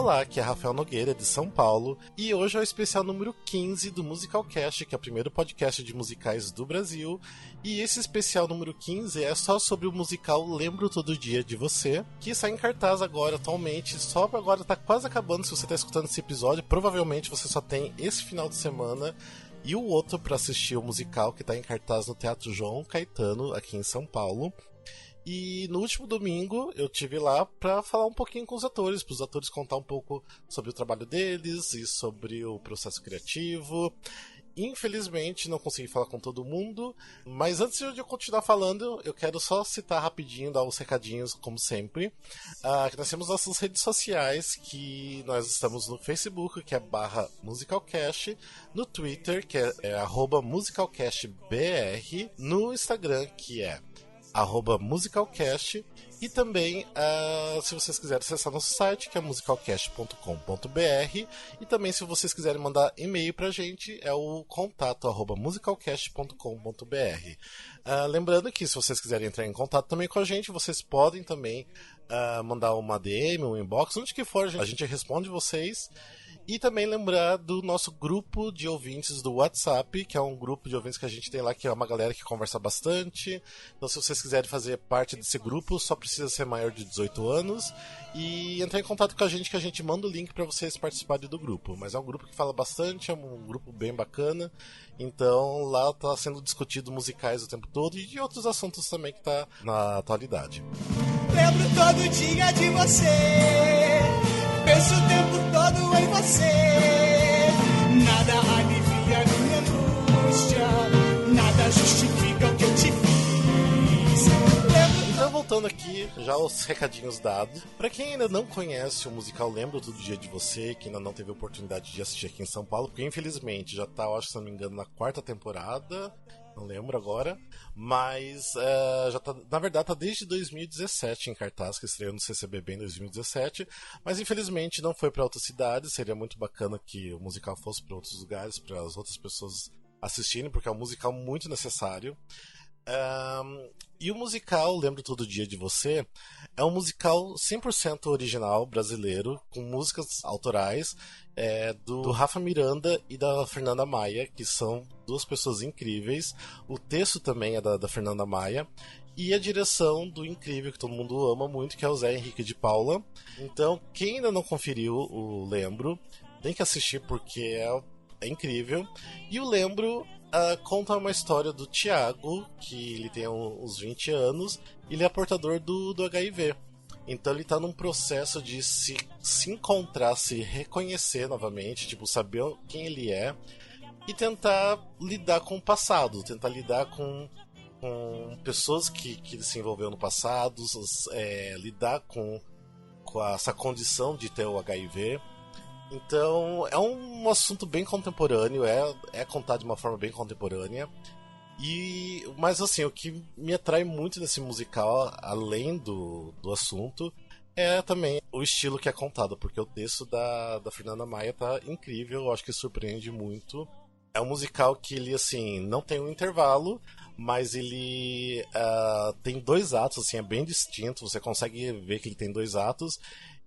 Olá, aqui é Rafael Nogueira, de São Paulo, e hoje é o especial número 15 do Musicalcast, que é o primeiro podcast de musicais do Brasil. E esse especial número 15 é só sobre o musical Lembro Todo Dia de Você, que está em cartaz agora, atualmente, só agora tá quase acabando. Se você está escutando esse episódio, provavelmente você só tem esse final de semana e o outro para assistir o musical, que está em cartaz no Teatro João Caetano, aqui em São Paulo. E no último domingo eu tive lá para falar um pouquinho com os atores, para os atores contar um pouco sobre o trabalho deles e sobre o processo criativo. Infelizmente não consegui falar com todo mundo, mas antes de eu continuar falando, eu quero só citar rapidinho, dar uns recadinhos, como sempre. Que nós temos nossas redes sociais, que nós estamos no Facebook, que é /musicalcast, no Twitter, que é @musicalcastbr, no Instagram, que é @musicalcast, e também se vocês quiserem acessar nosso site, que é musicalcast.com.br, e também se vocês quiserem mandar e-mail pra gente, é o contato @musicalcast.com.br. Lembrando que se vocês quiserem entrar em contato também com a gente, vocês podem também mandar uma DM, um inbox, onde que for, a gente responde vocês. E também lembrar do nosso grupo de ouvintes do WhatsApp, que é um grupo de ouvintes que a gente tem lá, que é uma galera que conversa bastante. Então, se vocês quiserem fazer parte desse grupo, só precisa ser maior de 18 anos. E entrar em contato com a gente, que a gente manda o link para vocês participarem do grupo. Mas é um grupo que fala bastante, é um grupo bem bacana. Então, lá tá sendo discutido musicais o tempo todo e de outros assuntos também que tá na atualidade. Lembro todo dia de você, penso o tempo todo em você. Nada alivia minha angústia, nada justifica o que eu te fiz. Então, voltando aqui, já os recadinhos dados. Pra quem ainda não conhece o musical Lembro Todo Dia de Você, que ainda não teve a oportunidade de assistir aqui em São Paulo, porque infelizmente já tá, eu acho, se não me engano, na 4ª temporada. Não lembro agora, mas já tá, na verdade tá desde 2017 em cartaz, que estreou no CCBB em 2017, mas infelizmente não foi para outras cidades. Seria muito bacana que o musical fosse para outros lugares, para as outras pessoas assistirem, porque é um musical muito necessário. E o musical Lembro Todo Dia de Você é um musical 100% original brasileiro, com músicas autorais do Rafa Miranda e da Fernanda Maia, que são duas pessoas incríveis. O texto também é da Fernanda Maia, e a direção do incrível, que todo mundo ama muito, que é o Zé Henrique de Paula. Então, quem ainda não conferiu o Lembro, tem que assistir, porque é incrível. E o Lembro conta uma história do Thiago, que ele tem uns 20 anos, e ele é portador do HIV. Então ele tá num processo de se encontrar, se reconhecer novamente, tipo, saber quem ele é, e tentar lidar com o passado, tentar lidar com pessoas que ele se envolveu no passado, lidar com essa condição de ter o HIV. Então é um assunto bem contemporâneo, é contado de uma forma bem contemporânea. Mas assim, o que me atrai muito nesse musical, além do assunto, é também o estilo que é contado, porque o texto da Fernanda Maia tá incrível, eu acho que surpreende muito. É um musical que ele, assim, não tem um intervalo, mas ele tem 2 atos, assim, é bem distinto, você consegue ver que ele tem 2 atos.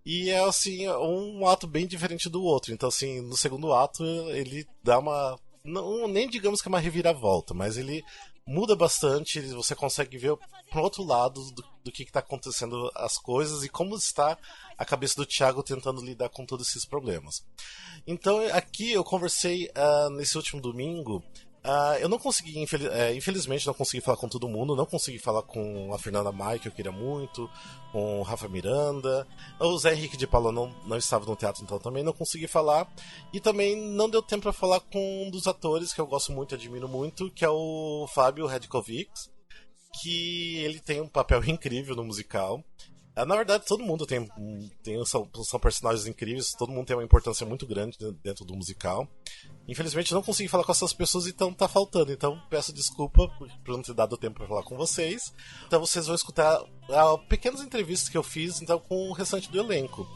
E é, assim, um ato bem diferente do outro. Então, assim, no segundo ato ele dá uma... Não, nem digamos que é uma reviravolta, mas ele muda bastante. Você consegue ver pro outro lado do que está acontecendo as coisas e como está a cabeça do Thiago tentando lidar com todos esses problemas. Então, aqui eu conversei nesse último domingo. Eu não consegui, infelizmente, não consegui falar com todo mundo. Não consegui falar com a Fernanda Maia, que eu queria muito, com o Rafa Miranda. O Zé Henrique de Paula não estava no teatro, então também não consegui falar. E também não deu tempo para falar com um dos atores que eu gosto muito, admiro muito, que é o Fábio Redkovics, que ele tem um papel incrível no musical. Na verdade, todo mundo são personagens incríveis, todo mundo tem uma importância muito grande dentro do musical. Infelizmente, não consegui falar com essas pessoas, então tá faltando. Então, peço desculpa por não ter dado tempo para falar com vocês. Então, vocês vão escutar pequenas entrevistas que eu fiz então, com o restante do elenco,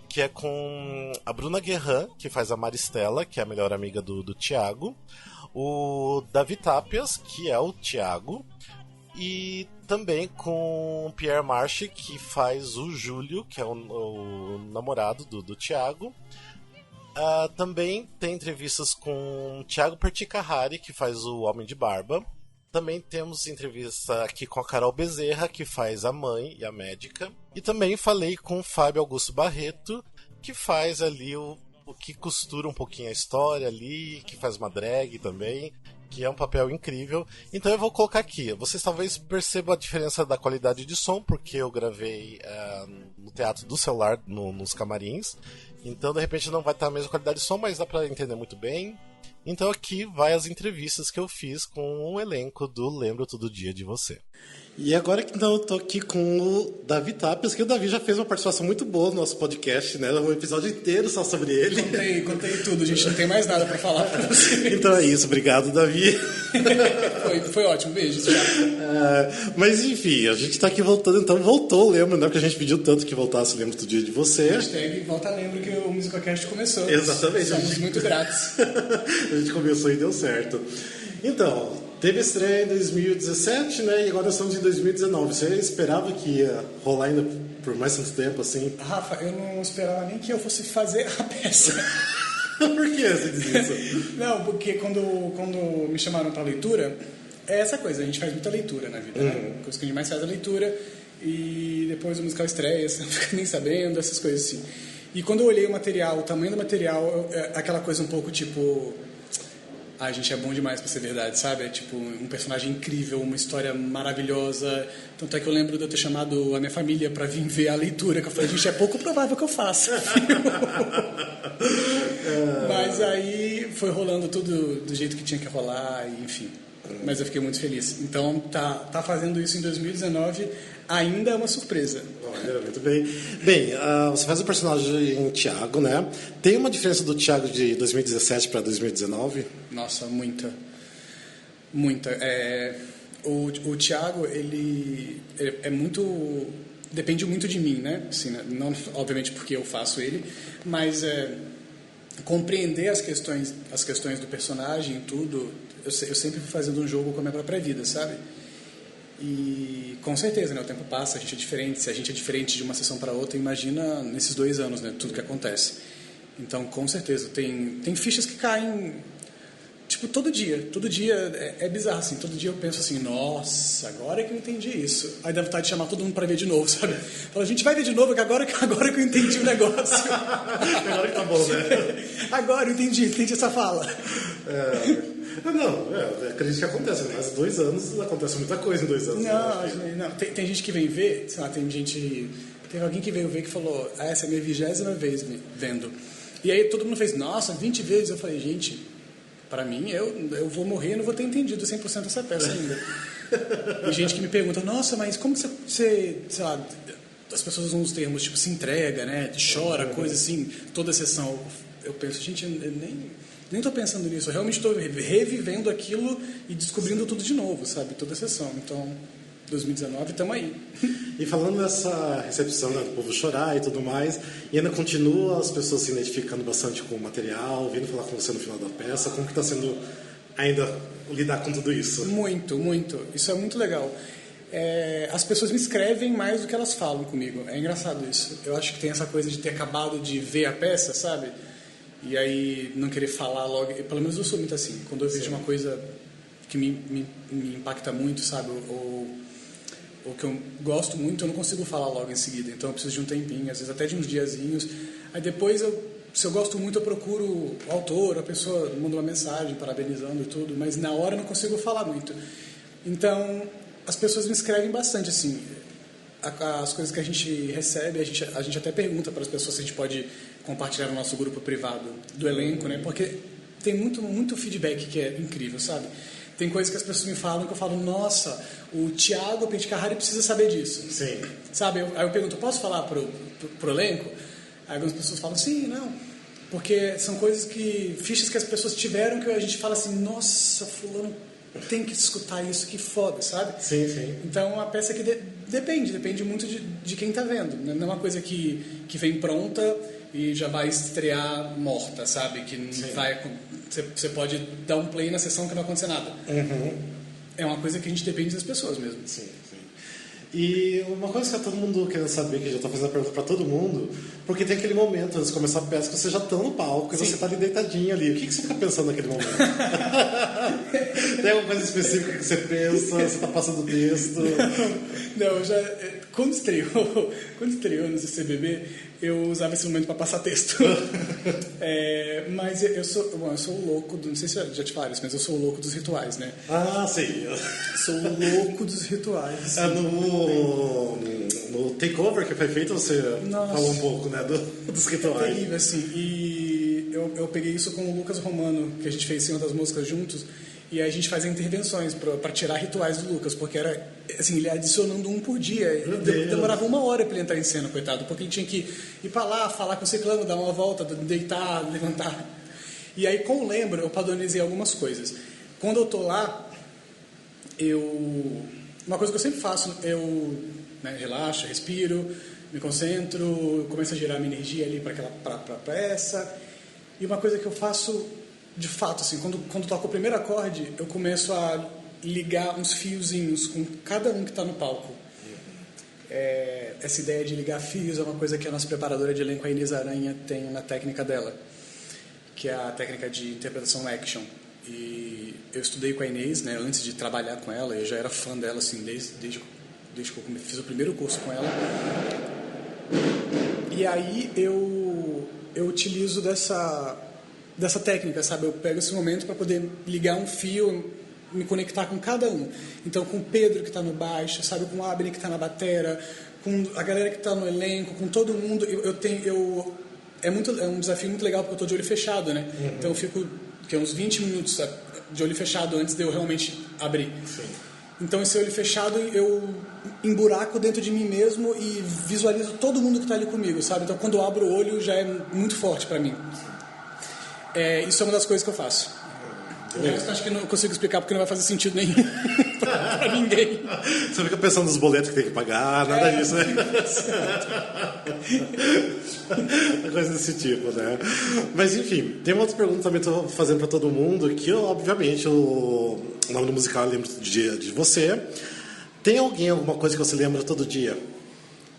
que é com a Bruna Guerran, que faz a Maristela, que é a melhor amiga do Thiago, o Davi Tapias, que é o Thiago, E também com Pierre Marchi, que faz o Júlio, que é o namorado do Thiago. Também tem entrevistas com Thiago Perticahari, que faz o Homem de Barba. Também temos entrevista aqui com a Carol Bezerra, que faz a mãe e a médica. E também falei com o Fábio Augusto Barreto, que faz ali o que costura um pouquinho a história ali, que faz uma drag também, que é um papel incrível. Então eu vou colocar aqui. Vocês talvez percebam a diferença da qualidade de som, porque eu gravei no teatro do celular, nos camarins. Então de repente não vai estar a mesma qualidade de som, mas dá pra entender muito bem. Então aqui vai as entrevistas que eu fiz com o elenco do Lembro Todo Dia de Você. E agora que então, eu tô aqui com o Davi Tapias, que o Davi já fez uma participação muito boa no nosso podcast, né? Um episódio inteiro só sobre ele. Contei tudo, gente, não tem mais nada pra falar pra você. Então é isso, obrigado, Davi. Foi ótimo, beijo. Mas enfim, a gente tá aqui voltando, então voltou, lembra, né? Porque a gente pediu tanto que voltasse, Lembro Todo Dia de Você. Hashtag volta lembro que o Musicocast começou. Exatamente. Somos muito gratos. A gente começou e deu certo. Então, teve estreia em 2017, né? E agora estamos em 2019. Você esperava que ia rolar ainda por mais tanto tempo, assim? Rafa, eu não esperava nem que eu fosse fazer a peça. Por que você diz isso? Não, porque quando me chamaram pra leitura, é essa coisa, a gente faz muita leitura na vida, né? A coisa que a gente mais faz é a leitura, e depois o musical estreia, você não fica nem sabendo, essas coisas assim. E quando eu olhei o material, o tamanho do material, aquela coisa um pouco tipo... Ai, gente, é bom demais pra ser verdade, sabe? É tipo um personagem incrível, uma história maravilhosa. Tanto é que eu lembro de eu ter chamado a minha família pra vir ver a leitura, que eu falei, gente, é pouco provável que eu faça. Mas aí foi rolando tudo do jeito que tinha que rolar, e, enfim. Mas eu fiquei muito feliz. Então, tá fazendo isso em 2019 ainda é uma surpresa. Olha, muito bem. Bem, você faz o personagem Thiago, né? Tem uma diferença do Thiago de 2017 para 2019? Nossa, muita. Muita. O Thiago, ele é muito... Depende muito de mim, né? Assim, não, obviamente, porque eu faço ele, mas compreender as questões do personagem e tudo... Eu sempre fui fazendo um jogo com a minha própria vida, sabe? E com certeza, né? O tempo passa, a gente é diferente. Se a gente é diferente de uma sessão para outra, imagina nesses 2 anos, né? Tudo que acontece. Então, com certeza, tem fichas que caem, tipo, todo dia. Todo dia é bizarro, assim. Todo dia eu penso assim, nossa, agora que eu entendi isso. Aí dá vontade de chamar todo mundo para ver de novo, sabe? Fala, a gente vai ver de novo, que agora que eu entendi o negócio. Agora que tá bom, né? Agora eu entendi essa fala. Acredito que acontece, mas 2 anos acontece muita coisa em 2 anos. Não, tem gente que vem ver, sei lá, teve alguém que veio ver que falou, essa é a minha 20ª vez vendo. E aí todo mundo fez, nossa, 20 vezes. Eu falei, gente, pra mim, eu vou morrer e não vou ter entendido 100% essa peça ainda. E gente que me pergunta, nossa, mas como que você sei lá, as pessoas usam os termos, tipo, se entrega, né, chora, coisa assim, toda a sessão. Eu penso, gente, eu nem estou pensando nisso, eu realmente estou revivendo aquilo e descobrindo tudo de novo, sabe? Toda a sessão. Então, 2019, estamos aí. E falando dessa recepção, né, do povo chorar e tudo mais, e ainda continua as pessoas se identificando bastante com o material, vindo falar com você no final da peça, como que está sendo ainda lidar com tudo isso? Muito, muito. Isso é muito legal. As pessoas me escrevem mais do que elas falam comigo. É engraçado isso. Eu acho que tem essa coisa de ter acabado de ver a peça, sabe? E aí não querer falar logo. Pelo menos eu sou muito assim. Quando eu vejo uma coisa que me impacta muito, sabe? Ou que eu gosto muito, eu não consigo falar logo em seguida. Então eu preciso de um tempinho, às vezes até de uns diazinhos. Aí depois, se eu gosto muito, eu procuro o autor, a pessoa manda uma mensagem parabenizando e tudo. Mas na hora eu não consigo falar muito. Então as pessoas me escrevem bastante, assim. As coisas que a gente recebe, a gente até pergunta para as pessoas se a gente pode compartilhar no nosso grupo privado do elenco, né? Porque tem muito feedback que é incrível, sabe? Tem coisas que as pessoas me falam que eu falo, nossa, o Thiago Perticahari precisa saber disso. Sim. Sabe? Aí eu pergunto, posso falar pro elenco? Aí algumas pessoas falam, sim, não. Porque são fichas que as pessoas tiveram que a gente fala assim, nossa, fulano tem que escutar isso, que foda, sabe? Sim, sim. Então, a peça que depende muito de quem tá vendo. Não é uma coisa que vem pronta e já vai estrear morta, sabe? Que não vai... Você pode dar um play na sessão que não vai acontecer nada. Uhum. é uma coisa que a gente depende das pessoas mesmo. Sim, sim. E uma coisa que tá todo mundo querendo saber, que já tá fazendo a pergunta pra todo mundo, porque tem aquele momento antes de começar a peça que você já tá no palco e você tá ali deitadinho ali. O que você fica pensando naquele momento? Tem alguma coisa específica que você pensa? Você tá passando o texto? Não, quando estreou no CCBB, eu usava esse momento para passar texto. Mas eu sou o louco, não sei se já te falaram isso, mas eu sou o louco dos rituais, né? Ah, sim. Sou o louco dos rituais. No takeover que foi feito, você falou um pouco, né, dos rituais. É terrível, assim. E eu peguei isso com o Lucas Romano, que a gente fez uma das músicas juntos, e aí a gente fazia intervenções para tirar rituais do Lucas, porque era, assim, ele adicionando um por dia. Demorava 1 hora para ele entrar em cena, coitado, porque ele tinha que ir para lá, falar com o ciclano, dar uma volta, deitar, levantar. E aí, com o Lembro, eu padronizei algumas coisas. Quando eu tô lá, uma coisa que eu sempre faço, eu relaxo, respiro, me concentro, começo a gerar minha energia ali para essa. E uma coisa que eu faço, de fato, assim, quando toco o primeiro acorde, eu começo a ligar uns fiozinhos com cada um que está no palco. Essa ideia de ligar fios é uma coisa que a nossa preparadora de elenco, a Inês Aranha, tem na técnica dela, que é a técnica de interpretação action. E eu estudei com a Inês, né, antes de trabalhar com ela, eu já era fã dela, assim, desde que eu fiz o primeiro curso com ela. E aí eu utilizo dessa técnica, sabe? Eu pego esse momento para poder ligar um fio, me conectar com cada um. Então, com o Pedro, que está no baixo, sabe? Com o Abner, que está na batera, com a galera que está no elenco, com todo mundo. É um desafio muito legal, porque eu estou de olho fechado, né? Uhum. Então, eu fico uns 20 minutos, sabe, de olho fechado antes de eu realmente abrir. Sim. Então, esse olho fechado, eu emburaco dentro de mim mesmo e visualizo todo mundo que está ali comigo, sabe? Então, quando eu abro o olho, já é muito forte para mim. Isso é uma das coisas que eu faço. O resto acho que não consigo explicar porque não vai fazer sentido nenhum pra ninguém. Você fica pensando nos boletos que tem que pagar, nada disso, né? Coisa desse tipo, né? Mas enfim, tem uma outra pergunta também que eu tô fazendo pra todo mundo, que obviamente o nome do musical eu lembro todo dia de você. Tem alguma coisa que você lembra todo dia?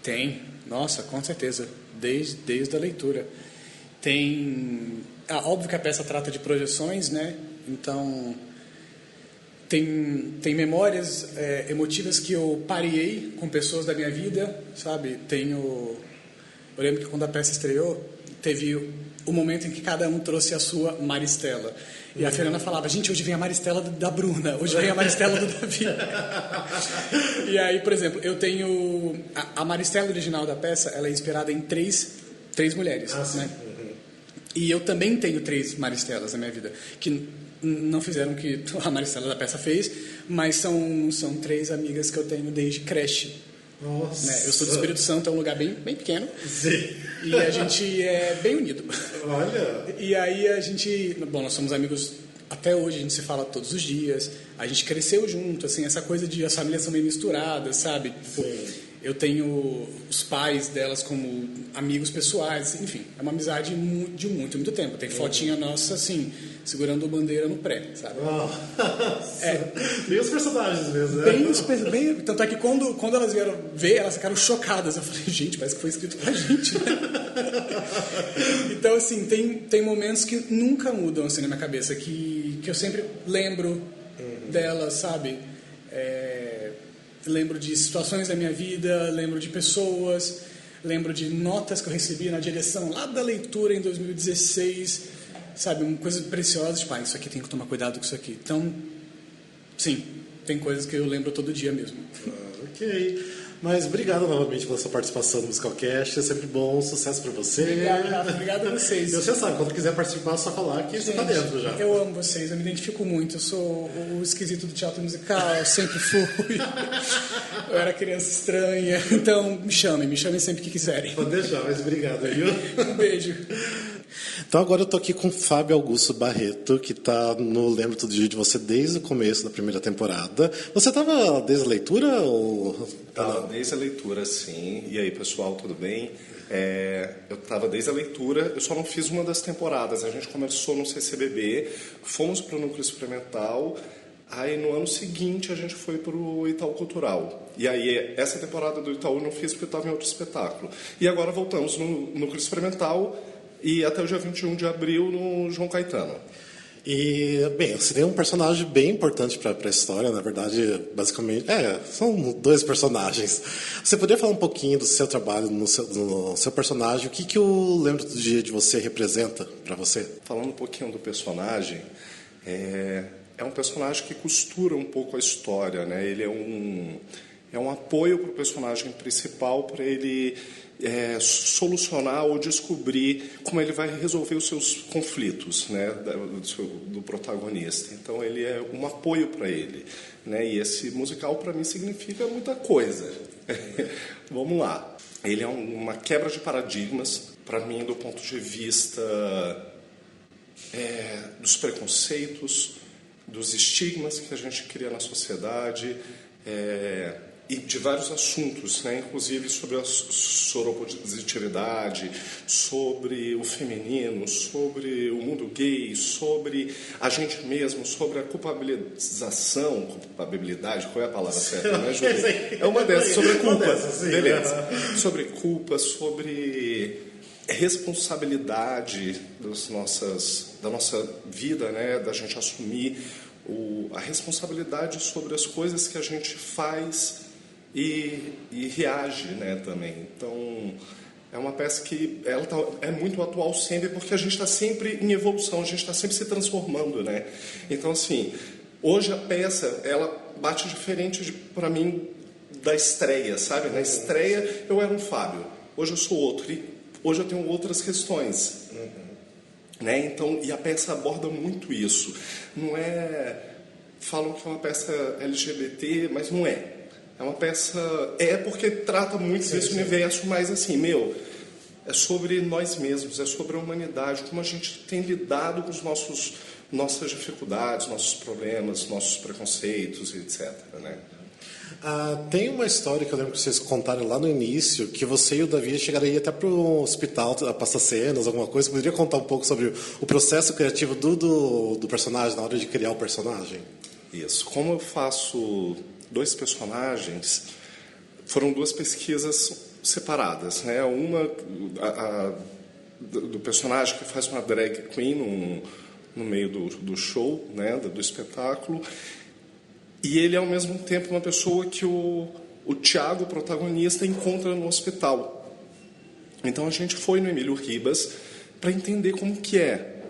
Tem, nossa, com certeza, desde a leitura. Óbvio que a peça trata de projeções, né? Então, tem memórias emotivas que eu pareei com pessoas da minha vida, sabe? Eu lembro que quando a peça estreou, teve o momento em que cada um trouxe a sua Maristela. E a Fernanda falava, gente, hoje vem a Maristela da Bruna, hoje vem a Maristela do Davi. E aí, por exemplo, eu tenho... A Maristela original da peça, ela é inspirada em três mulheres, né? E eu também tenho 3 Maristelas na minha vida, que não fizeram o que a Maristela da peça fez, mas são 3 amigas que eu tenho desde creche. Nossa. Né? Eu sou do Espírito Santo, é um lugar bem pequeno. Sim. E a gente é bem unido. Olha. E aí nós somos amigos até hoje, a gente se fala todos os dias. A gente cresceu junto, assim, essa coisa de as famílias são meio misturadas, sabe? Sim. Eu tenho os pais delas como amigos pessoais, enfim, é uma amizade de muito tempo. Tem fotinha nossa, assim, segurando bandeira no pré, sabe? Bem os personagens mesmo, né? Bem, tanto é que quando elas vieram ver, elas ficaram chocadas. Eu falei, gente, parece que foi escrito pra gente, né? Então, assim, tem momentos que nunca mudam, assim, na minha cabeça, que eu sempre lembro delas, sabe? Lembro de situações da minha vida, lembro de pessoas, lembro de notas que eu recebi na direção lá da leitura em 2016, sabe, coisas preciosas, tipo, isso aqui tem que tomar cuidado com isso aqui. Então, sim, tem coisas que eu lembro todo dia mesmo. Ok. Mas obrigado novamente pela sua participação no Musicalcast, é sempre bom, sucesso pra você. Obrigado a vocês. E você sabe, quando quiser participar, é só falar que você tá dentro já. Eu amo vocês, eu me identifico muito, eu sou o esquisito do teatro musical, sempre fui. Eu era criança estranha, então me chamem sempre que quiserem. Pode deixar, mas obrigado, viu? Um beijo. Então agora eu tô aqui com o Fábio Augusto Barreto, que tá no Lembro Todo Dia de Você desde o começo da primeira temporada. Você tava desde a leitura ou... Tava desde a leitura, sim. E aí, pessoal, tudo bem? Eu tava desde a leitura, eu só não fiz uma das temporadas. A gente começou no CCBB, fomos para o Núcleo Experimental, Aí no ano seguinte a gente foi para o Itaú Cultural. E aí essa temporada do Itaú eu não fiz porque eu estava em outro espetáculo. E agora voltamos no Núcleo Experimental e até o dia 21 de abril no João Caetano. E, bem, você tem um personagem bem importante para a história, na verdade, basicamente, são 2 personagens. Você poderia falar um pouquinho do seu trabalho no seu personagem? O que o Lembro do Dia de Você representa para você? Falando um pouquinho do personagem, é um personagem que costura um pouco a história, né? Ele é um apoio para o personagem principal, para ele solucionar ou descobrir como ele vai resolver os seus conflitos, né, do protagonista. Então ele é um apoio para ele, né? E esse musical para mim significa muita coisa. Vamos lá. Ele é uma quebra de paradigmas para mim do ponto de vista dos preconceitos, dos estigmas que a gente cria na sociedade, e de vários assuntos, né? Inclusive sobre a soropositividade, sobre o feminino, sobre o mundo gay, sobre a gente mesmo, sobre a culpabilidade, qual é a palavra certa, né, Júlio? É uma dessas, sobre a culpa, beleza. Sobre culpa, sobre responsabilidade da nossa vida, né? Da gente assumir a responsabilidade sobre as coisas que a gente faz e reage, né, também. Então, é uma peça que é muito atual sempre, porque a gente está sempre em evolução, a gente está sempre se transformando, né? Então, assim, hoje a peça, ela bate diferente, para mim, da estreia, sabe? Na estreia, eu era um Fábio, hoje eu sou outro, e hoje eu tenho outras questões. Né? Então, e a peça aborda muito isso. Não falam que é uma peça LGBT, mas não é. É uma peça... porque trata muito desse universo, mas assim, é sobre nós mesmos, é sobre a humanidade, como a gente tem lidado com os nossas dificuldades, nossos problemas, nossos preconceitos, etc. Né? Tem uma história que eu lembro que vocês contaram lá no início, que você e o Davi chegaram aí até para o hospital, a passar cenas, alguma coisa. Poderia contar um pouco sobre o processo criativo do personagem, na hora de criar o personagem? Isso. Como eu faço 2 personagens, foram 2 pesquisas separadas, né? Uma do personagem que faz uma drag queen no meio do show, né? Do espetáculo. E ele, ao mesmo tempo, uma pessoa que o Tiago, o protagonista, encontra no hospital. Então, a gente foi no Emílio Ribas para entender como que é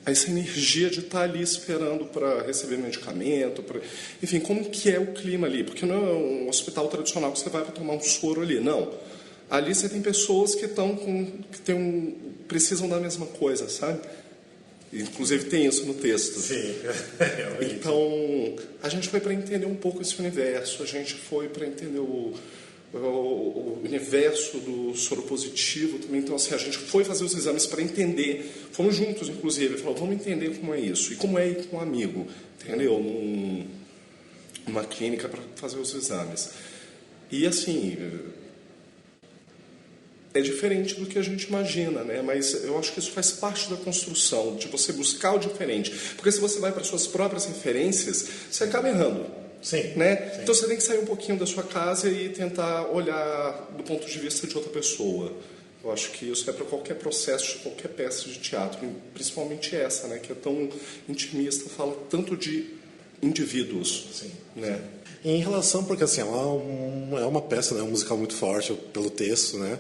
essa energia de estar ali esperando para receber medicamento, enfim, como que é o clima ali. Porque não é um hospital tradicional que você vai para tomar um soro ali, não. Ali você tem pessoas que precisam da mesma coisa, sabe? Inclusive tem isso no texto. Sim. Então, a gente foi para entender um pouco esse universo, a gente foi para entender o universo do soro positivo também. Então, assim, a gente foi fazer os exames para entender. Fomos juntos, inclusive. Falou, vamos entender como é isso. E como é ir com um amigo, entendeu? Numa clínica para fazer os exames. E, assim... é diferente do que a gente imagina, né? Mas eu acho que isso faz parte da construção, de você buscar o diferente. Porque se você vai para suas próprias referências, você acaba errando. Sim. Né? Sim. Então você tem que sair um pouquinho da sua casa e tentar olhar do ponto de vista de outra pessoa. Eu acho que isso é para qualquer processo, qualquer peça de teatro, principalmente essa, né? Que é tão intimista, fala tanto de indivíduos. Sim. Né? Em relação, porque assim, é uma peça, né, um musical muito forte pelo texto, né?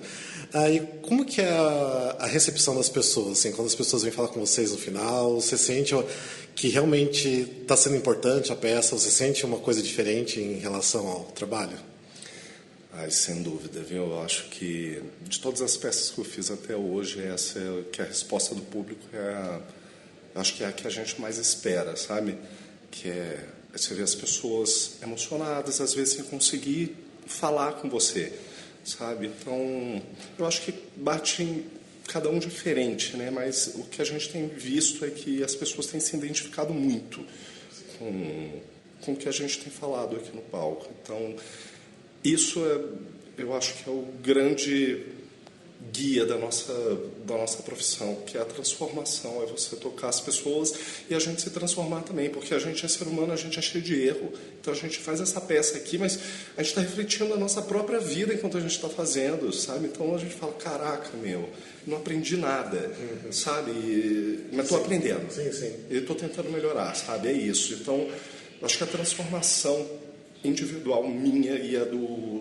E como que é a recepção das pessoas, assim, quando as pessoas vêm falar com vocês no final, você sente que realmente está sendo importante a peça, você sente uma coisa diferente em relação ao trabalho? Sem dúvida, viu? Eu acho que de todas as peças que eu fiz até hoje, essa é que a resposta do público acho que é a que a gente mais espera, sabe? Que é você vê as pessoas emocionadas, às vezes sem conseguir falar com você, sabe? Então, eu acho que bate em cada um diferente, né? Mas o que a gente tem visto é que as pessoas têm se identificado muito com o que a gente tem falado aqui no palco. Então, isso eu acho que é o grande guia da nossa profissão, que é a transformação, é você tocar as pessoas e a gente se transformar também, porque a gente é ser humano, a gente é cheio de erro, então a gente faz essa peça aqui, mas a gente está refletindo a nossa própria vida enquanto a gente está fazendo, sabe? Então a gente fala, caraca, não aprendi nada, sabe? Mas estou aprendendo. Sim. E estou tentando melhorar, sabe? É isso. Então, acho que a transformação individual minha e a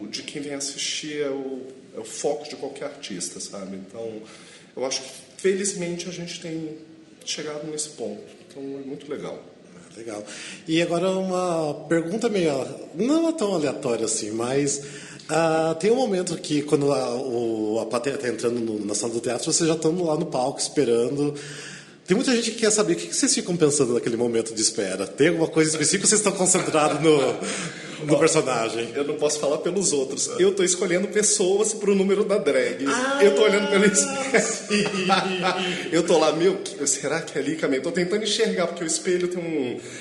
de quem vem assistir é o foco de qualquer artista, sabe? Então, eu acho que, felizmente, a gente tem chegado nesse ponto. Então, é muito legal. Legal. E agora uma pergunta meio... Não é tão aleatória assim, mas... tem um momento que, quando a plateia está entrando na sala do teatro, vocês já estão lá no palco esperando... Tem muita gente que quer saber o que vocês ficam pensando naquele momento de espera. Tem alguma coisa específica ou vocês estão concentrados no personagem? Eu não posso falar pelos outros. Eu estou escolhendo pessoas para o número da drag. Eu estou olhando pelo espelho. Eu estou lá, será que é ali, Camila? Estou tentando enxergar, porque o espelho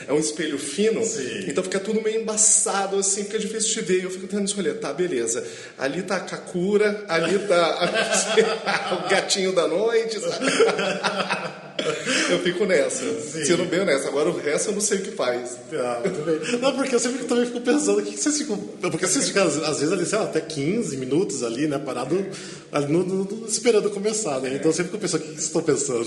é um espelho fino. Sim. Então fica tudo meio embaçado, assim, fica difícil de ver. Eu fico tentando escolher. Tá, beleza. Ali tá a Kakura, ali tá o gatinho da noite, sabe? Eu fico nessa. Tiro bem nessa. Agora o resto eu não sei o que faz. Muito bem. Não, porque eu sempre também fico pensando, o que vocês ficam... Porque vocês ficam, às vezes, ali, sei lá, até 15 minutos ali, né, parado, ali esperando começar, né? Então eu sempre fico pensando, o que vocês estão pensando?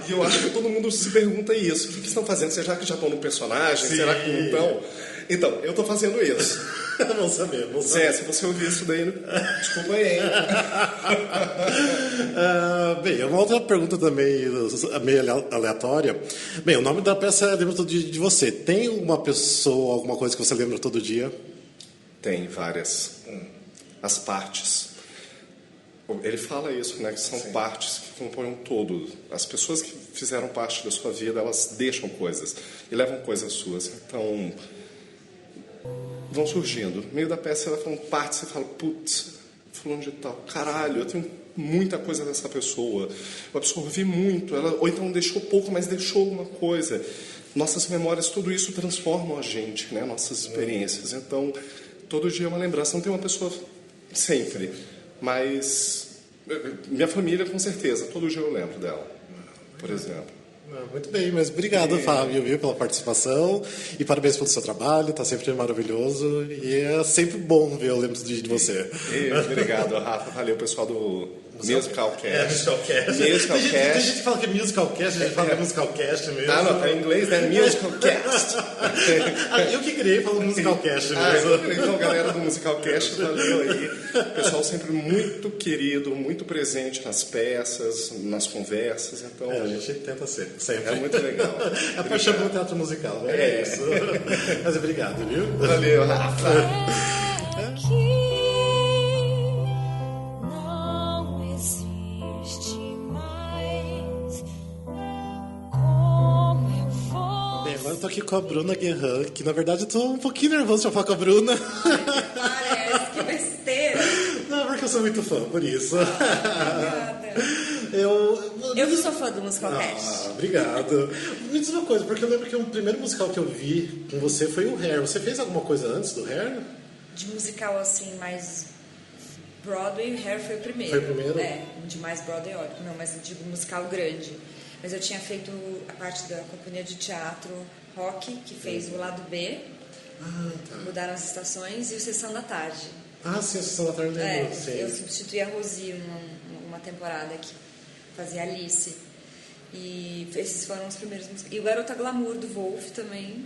E eu acho que todo mundo se pergunta isso. O que estão fazendo? Será que já estão no personagem? Sim. Será que não estão? Então, eu estou fazendo isso. Vamos saber. Zé, se você ouvir isso daí, desculpa aí, hein? Bem, uma outra pergunta também, meio aleatória. Bem, o nome da peça é Lembra Todo Dia de Você. Tem uma pessoa, alguma coisa que você lembra todo dia? Tem várias. As partes. Ele fala isso, né? Que são partes que compõem um todo. As pessoas que fizeram parte da sua vida, elas deixam coisas e levam coisas suas. Então... vão surgindo. No meio da peça, ela falando parte, você fala, putz, fulano de tal, caralho, eu tenho muita coisa dessa pessoa. Eu absorvi muito, ou então deixou pouco, mas deixou alguma coisa. Nossas memórias, tudo isso transformam a gente, né? Nossas experiências. Então, todo dia é uma lembrança. Não tem uma pessoa sempre, mas minha família, com certeza, todo dia eu lembro dela, por exemplo. Muito bem, mas obrigado, Fábio, viu, pela participação e parabéns pelo seu trabalho, está sempre maravilhoso e é sempre bom ver o Lembro de você. Obrigado, Rafa, valeu, pessoal do Musicalcast. Musicalcast. Tem gente que fala que é Musicalcast, a gente fala que é Musicalcast mesmo. Não, tá em inglês, né? Musicalcast. Eu que criei, falo Musicalcast mesmo. Então, galera do Musicalcast, valeu aí. Pessoal sempre muito querido, muito presente nas peças, nas conversas, então... a gente tenta ser, sempre. É muito legal. É paixão pelo teatro musical, né? É isso. Mas obrigado, viu? Valeu, Rafa. Agora eu tô aqui com a Bruna Guerran, que na verdade eu tô um pouquinho nervoso de falar com a Bruna. Parece, que besteira. Não, porque eu sou muito fã, por isso. Obrigada. Eu que sou fã do Musicalcast. Obrigado. Me diz uma coisa, porque eu lembro que o primeiro musical que eu vi com você foi o Hair. Você fez alguma coisa antes do Hair? De musical assim, mais Broadway, o Hair foi o primeiro. Foi o primeiro? É, de mais Broadway, não, mas de musical grande. Mas eu tinha feito a parte da companhia de teatro Rock, que fez o lado B. Tá. Mudaram as estações e o Sessão da Tarde. Sim, a Sessão da Tarde lembro. Sim. Eu substituí a Rosi uma temporada que fazia Alice. E esses foram os primeiros musicais. E o Garota Glamour do Wolf também,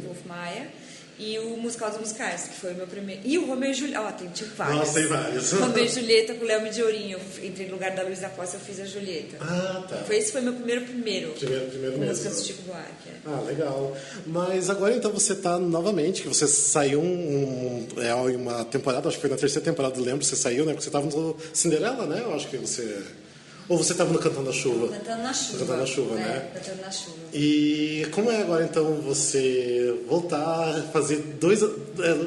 Wolf Maia. E o Musical dos Musicais, que foi o meu primeiro. E o Romeu e Julieta. Tem tipo vários. Nossa, tem vários. Romeu e Julieta com o Léo Midiorinho. Eu entrei no lugar da Luísa Costa, eu fiz a Julieta. Tá. Esse foi meu primeiro. Primeiro com mesmo. músicas do Chico Buarque. Legal. Mas agora então você tá novamente, que você saiu em uma temporada, acho que foi na terceira temporada, lembro, você saiu, né? Porque você tava no Cinderela, né? Eu acho que você... Ou você estava no Cantando na Chuva? Cantando na Chuva. Cantando na Chuva, né? Cantando na Chuva. E como é agora, então, você voltar a fazer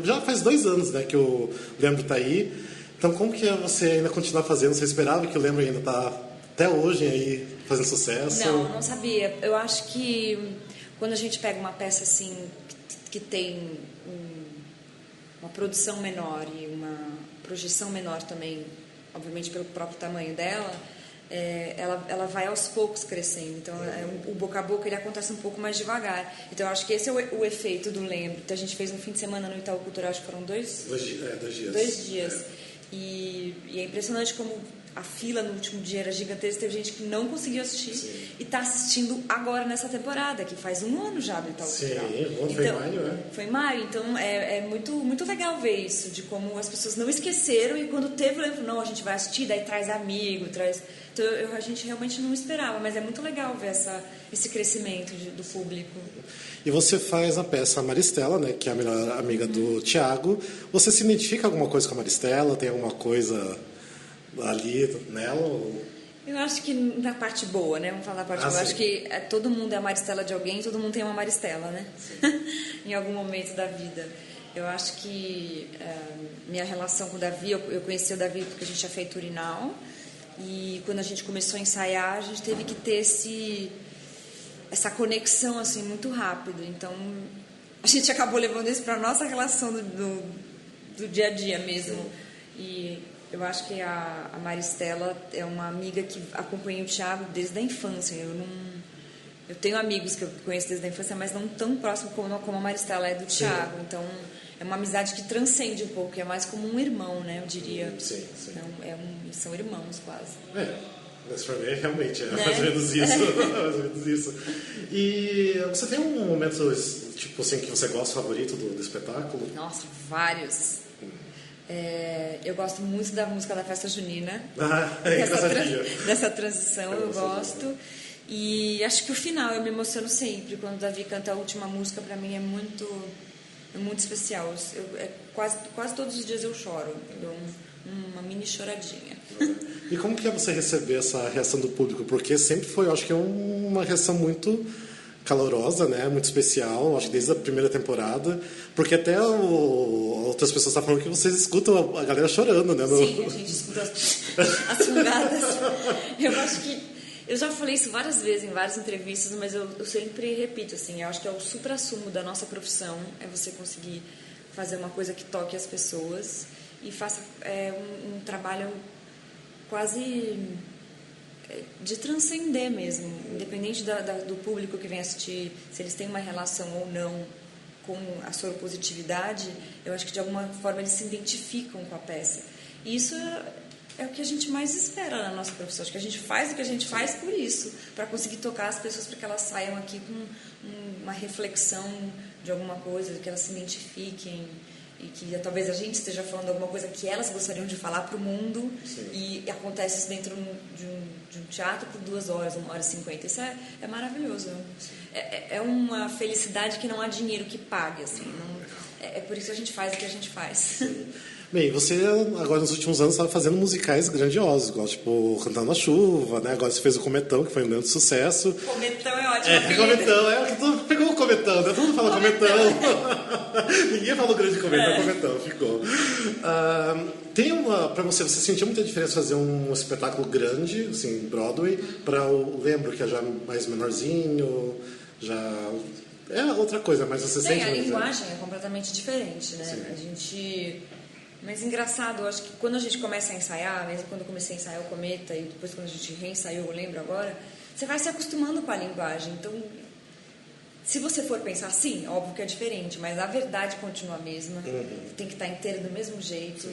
já faz 2 anos, né, que o Lembro tá aí. Então, como que é você ainda continuar fazendo? Você esperava que o Lembro ainda tá até hoje aí fazendo sucesso? Não sabia. Eu acho que quando a gente pega uma peça assim, que tem uma produção menor e uma projeção menor também obviamente pelo próprio tamanho dela, ela vai aos poucos crescendo. Então, o boca a boca ele acontece um pouco mais devagar. Então, eu acho que esse é o efeito do Lembro. Então, a gente fez um fim de semana no Itaú Cultural, acho que foram 2 dias. 2 dias. E é impressionante como a fila no último dia era gigantesca. Teve gente que não conseguiu assistir. Sim. E está assistindo agora nessa temporada, que faz 1 ano já do Itaú Cultural. Sim, foi em maio, né? Foi em maio, então é muito, muito legal ver isso, de como as pessoas não esqueceram e quando teve o Lembro, não, a gente vai assistir, daí traz amigo, traz... Então, a gente realmente não esperava, mas é muito legal ver esse crescimento do público. E você faz a peça Maristela, né, que é a melhor amiga do Thiago. Você se identifica alguma coisa com a Maristela? Tem alguma coisa ali nela? Ou... Eu acho que na parte boa, né? Vamos falar da parte boa. Eu acho que todo mundo é a Maristela de alguém, todo mundo tem uma Maristela, né? Em algum momento da vida. Eu acho que minha relação com o Davi, eu conheci o Davi porque a gente tinha feito Urinal. E quando a gente começou a ensaiar, a gente teve que ter essa conexão assim muito rápido. Então, a gente acabou levando isso para a nossa relação do dia a dia mesmo. E eu acho que a Maristela é uma amiga que acompanha o Thiago desde a infância. Eu tenho amigos que eu conheço desde a infância, mas não tão próximo como a Maristela é do Thiago. Então, é uma amizade que transcende um pouco, é mais como um irmão, né? Eu diria. Sim. Então, são irmãos quase. Mas pra mim realmente é mais ou menos isso. Mais ou menos isso. E você tem um momento tipo assim, que você gosta favorito do espetáculo? Nossa, vários. Eu gosto muito da música da festa junina. Dessa transição eu gosto. E acho que o final eu me emociono sempre. Quando o Davi canta a última música, pra mim é muito especial. Quase todos os dias eu choro. Eu dou uma mini choradinha. E como que é você receber essa reação do público? Porque sempre foi, eu acho que é uma reação muito calorosa, né? Muito especial, acho que desde a primeira temporada. Porque até outras pessoas estão falando que vocês escutam a galera chorando, né? Sim, a gente escuta as fungadas. Eu acho que... Eu já falei isso várias vezes em várias entrevistas, mas eu sempre repito, assim, eu acho que é o supra-sumo da nossa profissão, é você conseguir fazer uma coisa que toque as pessoas e faça um trabalho quase de transcender mesmo, independente do público que vem assistir, se eles têm uma relação ou não com a soropositividade, eu acho que de alguma forma eles se identificam com a peça. E isso é o que a gente mais espera na nossa profissão. Acho que a gente faz o que a gente faz por isso, para conseguir tocar as pessoas, para que elas saiam aqui com uma reflexão de alguma coisa, que elas se identifiquem e que talvez a gente esteja falando alguma coisa que elas gostariam de falar para o mundo. Sim. E acontece isso dentro de um teatro por 2 horas, 1h50. Isso é maravilhoso. É uma felicidade que não há dinheiro que pague. Assim, é por isso que a gente faz o que a gente faz. Sim. Bem, você agora nos últimos anos estava fazendo musicais grandiosos, igual tipo Cantando na Chuva, né? Agora você fez o Cometão, que foi um grande sucesso. Cometão é ótimo. Cometão, tu pegou o Cometão, né? Todo mundo fala Cometão. Ninguém falou grande Cometão, ficou. Pra você sentiu muita diferença fazer um espetáculo grande, assim, Broadway, para o Lembro, que é já mais menorzinho, já... É outra coisa, mas você sente... A linguagem é completamente diferente, né? Sim. A gente... Mas engraçado, eu acho que quando a gente começa a ensaiar, mesmo quando eu comecei a ensaiar o Cometa e depois quando a gente reensaiou, eu lembro agora, você vai se acostumando com a linguagem. Então, se você for pensar, sim, óbvio que é diferente, mas a verdade continua a mesma, tem que estar inteira do mesmo jeito,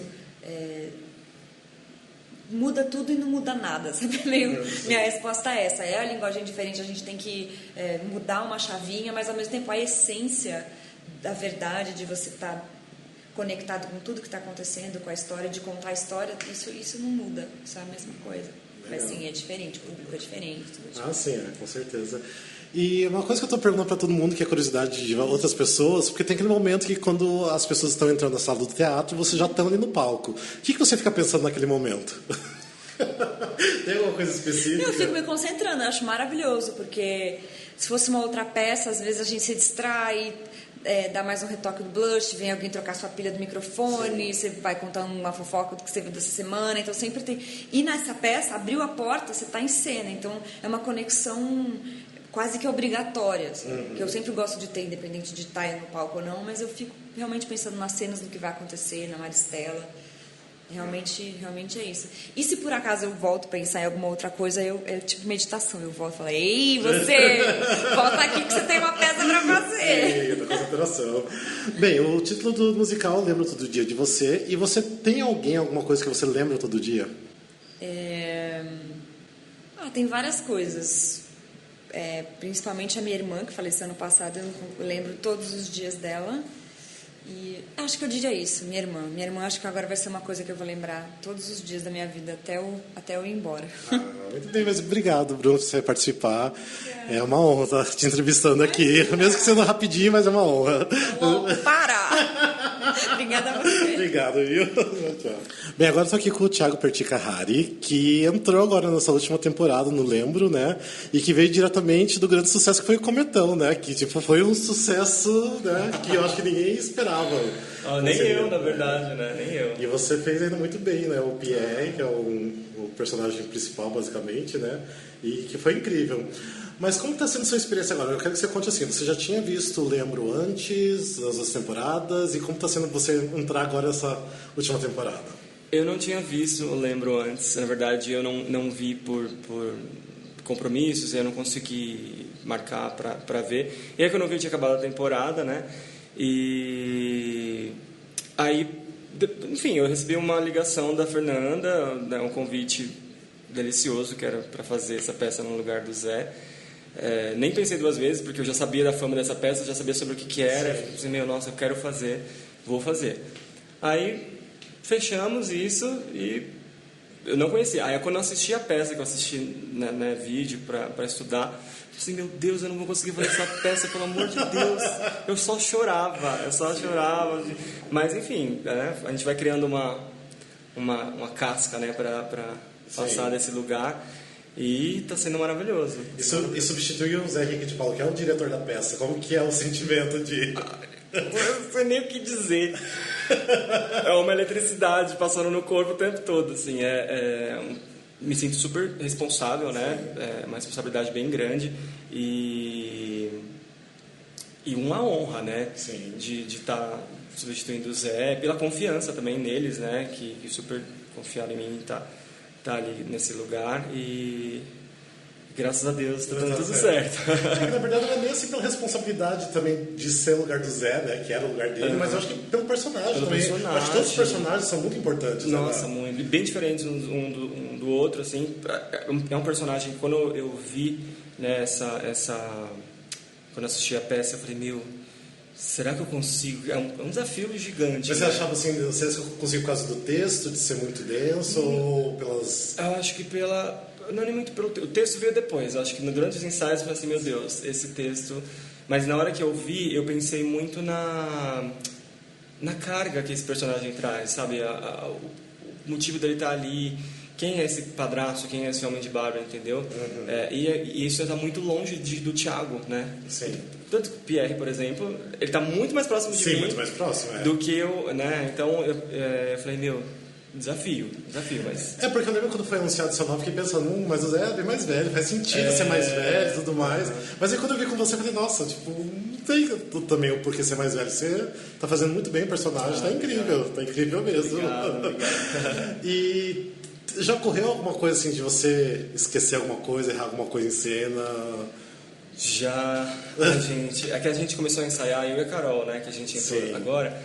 muda tudo e não muda nada, sabe? Minha resposta é essa, a linguagem diferente, a gente tem que mudar uma chavinha, mas ao mesmo tempo a essência da verdade, de você estar conectado com tudo que está acontecendo, com a história, de contar a história, isso não muda, isso é a mesma coisa. Mas sim, é diferente, o público é diferente. Tudo é diferente. Sim, com certeza. E uma coisa que eu estou perguntando para todo mundo, que é curiosidade de outras pessoas, porque tem aquele momento que quando as pessoas estão entrando na sala do teatro, você já está ali no palco. O que você fica pensando naquele momento? Tem alguma coisa específica? Eu fico me concentrando, eu acho maravilhoso, porque se fosse uma outra peça, às vezes a gente se distrai, dá mais um retoque do blush, vem alguém trocar sua pilha do microfone, você vai contar uma fofoca do que você viu dessa semana, então sempre tem... E nessa peça, abriu a porta, você está em cena, então é uma conexão quase que obrigatória, assim, que eu sempre gosto de ter, independente de estar no palco ou não, mas eu fico realmente pensando nas cenas do que vai acontecer, na Maristela. Realmente é isso. E se por acaso eu volto a pensar em alguma outra coisa, é tipo meditação. Eu volto e falo, ei, você, volta aqui que você tem uma peça pra fazer. Eita, concentração. Bem, o título do musical Lembro Todo Dia de Você. E você tem alguma coisa que você lembra todo dia? Tem várias coisas. Principalmente a minha irmã, que faleceu ano passado, eu lembro todos os dias dela. E acho que eu diria isso, minha irmã. Minha irmã acho que agora vai ser uma coisa que eu vou lembrar todos os dias da minha vida, até eu ir embora. Muito bem, mas obrigado, Bruno, por você participar. É uma honra estar te entrevistando aqui. Mesmo que sendo rapidinho, mas é uma honra. Para! Obrigada a você. Obrigado, viu? Tchau. Bem, agora estou aqui com o Thiago Perticahari, que entrou agora nessa última temporada, no Lembro, né? E que veio diretamente do grande sucesso que foi o Cometão, né? Que tipo, foi um sucesso, né? Que eu acho que ninguém esperava. Nem eu, na verdade, né? Nem eu. E você fez ainda muito bem, né? O Pierre, que é o personagem principal, basicamente, né? E que foi incrível. Mas como está sendo a sua experiência agora? Eu quero que você conte assim, você já tinha visto o Lembro antes, as outras temporadas, e como está sendo você entrar agora nessa última temporada? Eu não tinha visto o Lembro antes, na verdade eu não vi por compromissos, eu não consegui marcar para ver. E aí quando eu vi, tinha acabado a temporada, né? E aí, enfim, eu recebi uma ligação da Fernanda, né, um convite delicioso que era para fazer essa peça no lugar do Zé. Nem pensei duas vezes, porque eu já sabia da fama dessa peça, já sabia sobre o que era. Falei, nossa, eu quero fazer, vou fazer. Aí fechamos isso e eu não conhecia. Aí quando eu assisti a peça, que eu assisti né, vídeo para estudar, eu falei, meu Deus, eu não vou conseguir fazer essa peça, pelo amor de Deus. Eu só chorava. Mas enfim, né, a gente vai criando uma casca, né, para passar desse lugar. E está sendo maravilhoso. E substitui o Zé Henrique de Paulo, que é o diretor da peça. Como que é o sentimento de... Eu não sei nem o que dizer. É uma eletricidade passando no corpo o tempo todo. Assim, me sinto super responsável, né? É uma responsabilidade bem grande. E uma honra, né? Sim. De estar substituindo o Zé. Pela confiança também neles, né? Que super confiaram em mim e tá ali nesse lugar e graças a Deus está dando tudo certo. Na verdade não é nem assim pela responsabilidade também de ser o lugar do Zé, né, que era o lugar dele, mas eu acho que pelo personagem também. Eu acho que todos os personagens são muito importantes. Nossa, né? muito. Bem diferentes um do outro, assim. É um personagem que quando eu vi, né, quando assisti a peça, eu falei, será que eu consigo? É um desafio gigante. Mas você achava assim, você conseguiu por causa do texto, de ser muito denso, ou pelas... Eu acho que não é nem muito pelo... O texto veio depois. Eu acho que durante os ensaios eu falei assim, meu Deus, esse texto... Mas na hora que eu vi, eu pensei muito na carga que esse personagem traz, sabe? O motivo dele estar ali... Quem é esse padrasto, quem é esse homem de barba, entendeu? Uhum. E isso está muito longe do Thiago, né? Sim. Tanto que o Pierre, por exemplo, ele está muito mais próximo de mim muito mais próximo, do que eu, né? Então eu falei, desafio, mas... Porque eu lembro quando foi anunciado esse nome, fiquei pensando, mas o Zé é bem mais velho, faz sentido ser mais velho e tudo mais. Mas aí quando eu vi com você, eu falei, nossa, tipo, não tem também o porquê ser mais velho. Você tá fazendo muito bem o personagem, tá incrível, tá incrível mesmo. Obrigado. E já ocorreu alguma coisa assim de você esquecer alguma coisa, errar alguma coisa em cena? Já, a gente começou a ensaiar, eu e a Carol, né, que a gente entrou agora,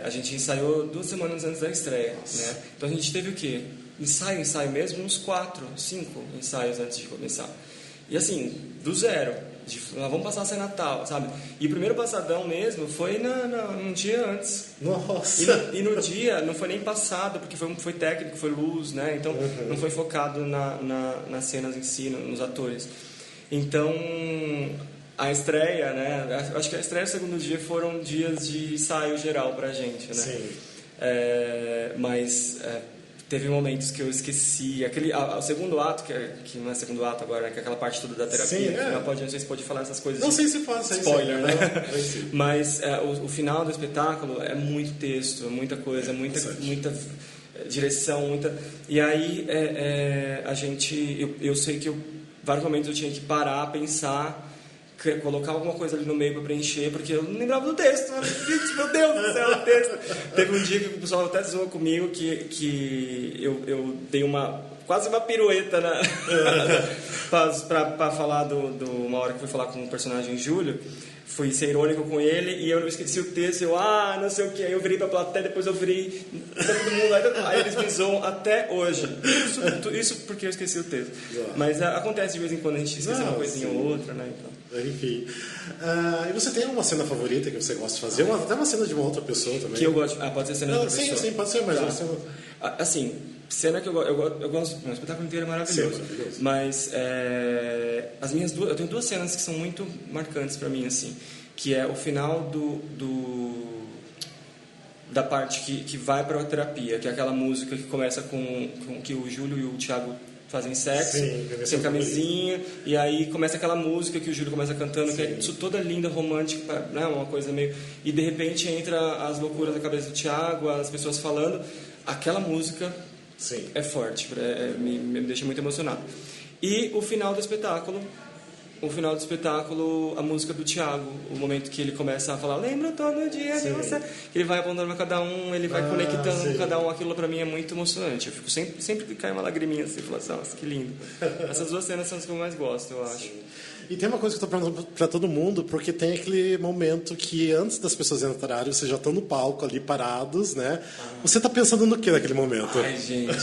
a gente ensaiou 2 semanas antes da estreia, né? Então a gente teve o quê? Ensaio mesmo, uns 4, 5 ensaios antes de começar. E assim, do zero, vamos passar sem Natal, sabe? E o primeiro passadão mesmo foi um dia antes. Nossa! E no dia não foi nem passado, porque foi técnico, foi luz, né? Então não foi focado nas cenas em si, nos atores. Então, a estreia, né? Acho que a estreia e o segundo dia foram dias de ensaio geral pra gente, né? Sim. Mas teve momentos que eu esqueci. O segundo ato, que não é segundo ato agora, que é aquela parte toda da terapia. Sim, não sei se pode falar essas coisas. Não sei se faz. Spoiler, né? Mas o final do espetáculo é muito texto, é muita coisa, muita direção, E aí eu sei que vários momentos eu tinha que parar, pensar, colocar alguma coisa ali no meio para preencher, porque eu não lembrava do texto. Meu Deus do céu, o texto. Teve um dia que o pessoal até zoou comigo que eu dei quase uma pirueta para falar uma hora que fui falar com o personagem Júlio. Fui ser irônico com ele e eu não esqueci o texto. Não sei o que. Aí eu virei pra plateia, depois eu virei pra todo mundo. Aí eles me zoam até hoje. Isso porque eu esqueci o texto. Mas acontece de vez em quando a gente esquece uma coisinha ou outra, né? Então. Enfim. E você tem uma cena favorita que você gosta de fazer? Até uma cena de uma outra pessoa também? Que eu gosto. Pode ser cena de outra pessoa. Sim, pode ser, mas... Assim, cena que eu gosto... O espetáculo inteiro é maravilhoso. Sim, maravilhoso. Mas eu tenho 2 cenas que são muito marcantes pra mim, assim. Que é o final da parte que vai para a terapia, que é aquela música que começa com que o Júlio e o Thiago fazem sexo, sem camisinha, e aí começa aquela música que o Júlio começa cantando, que é isso toda linda, romântica, né, uma coisa meio... E de repente entra as loucuras da cabeça do Thiago, as pessoas falando, aquela música é forte, me deixa muito emocionado. E o final do espetáculo, a música do Thiago, o momento que ele começa a falar, lembro todo dia de você, ele vai apontando para cada um, ele vai conectando com cada um, aquilo para mim é muito emocionante. Eu fico sempre que cai uma lagriminha assim, falo assim, nossa, que lindo. Essas 2 cenas são as que eu mais gosto, eu acho. E tem uma coisa que eu tô perguntando pra todo mundo, porque tem aquele momento que antes das pessoas entrarem, vocês já estão no palco ali parados, né? Você tá pensando no que naquele momento? Ai, gente.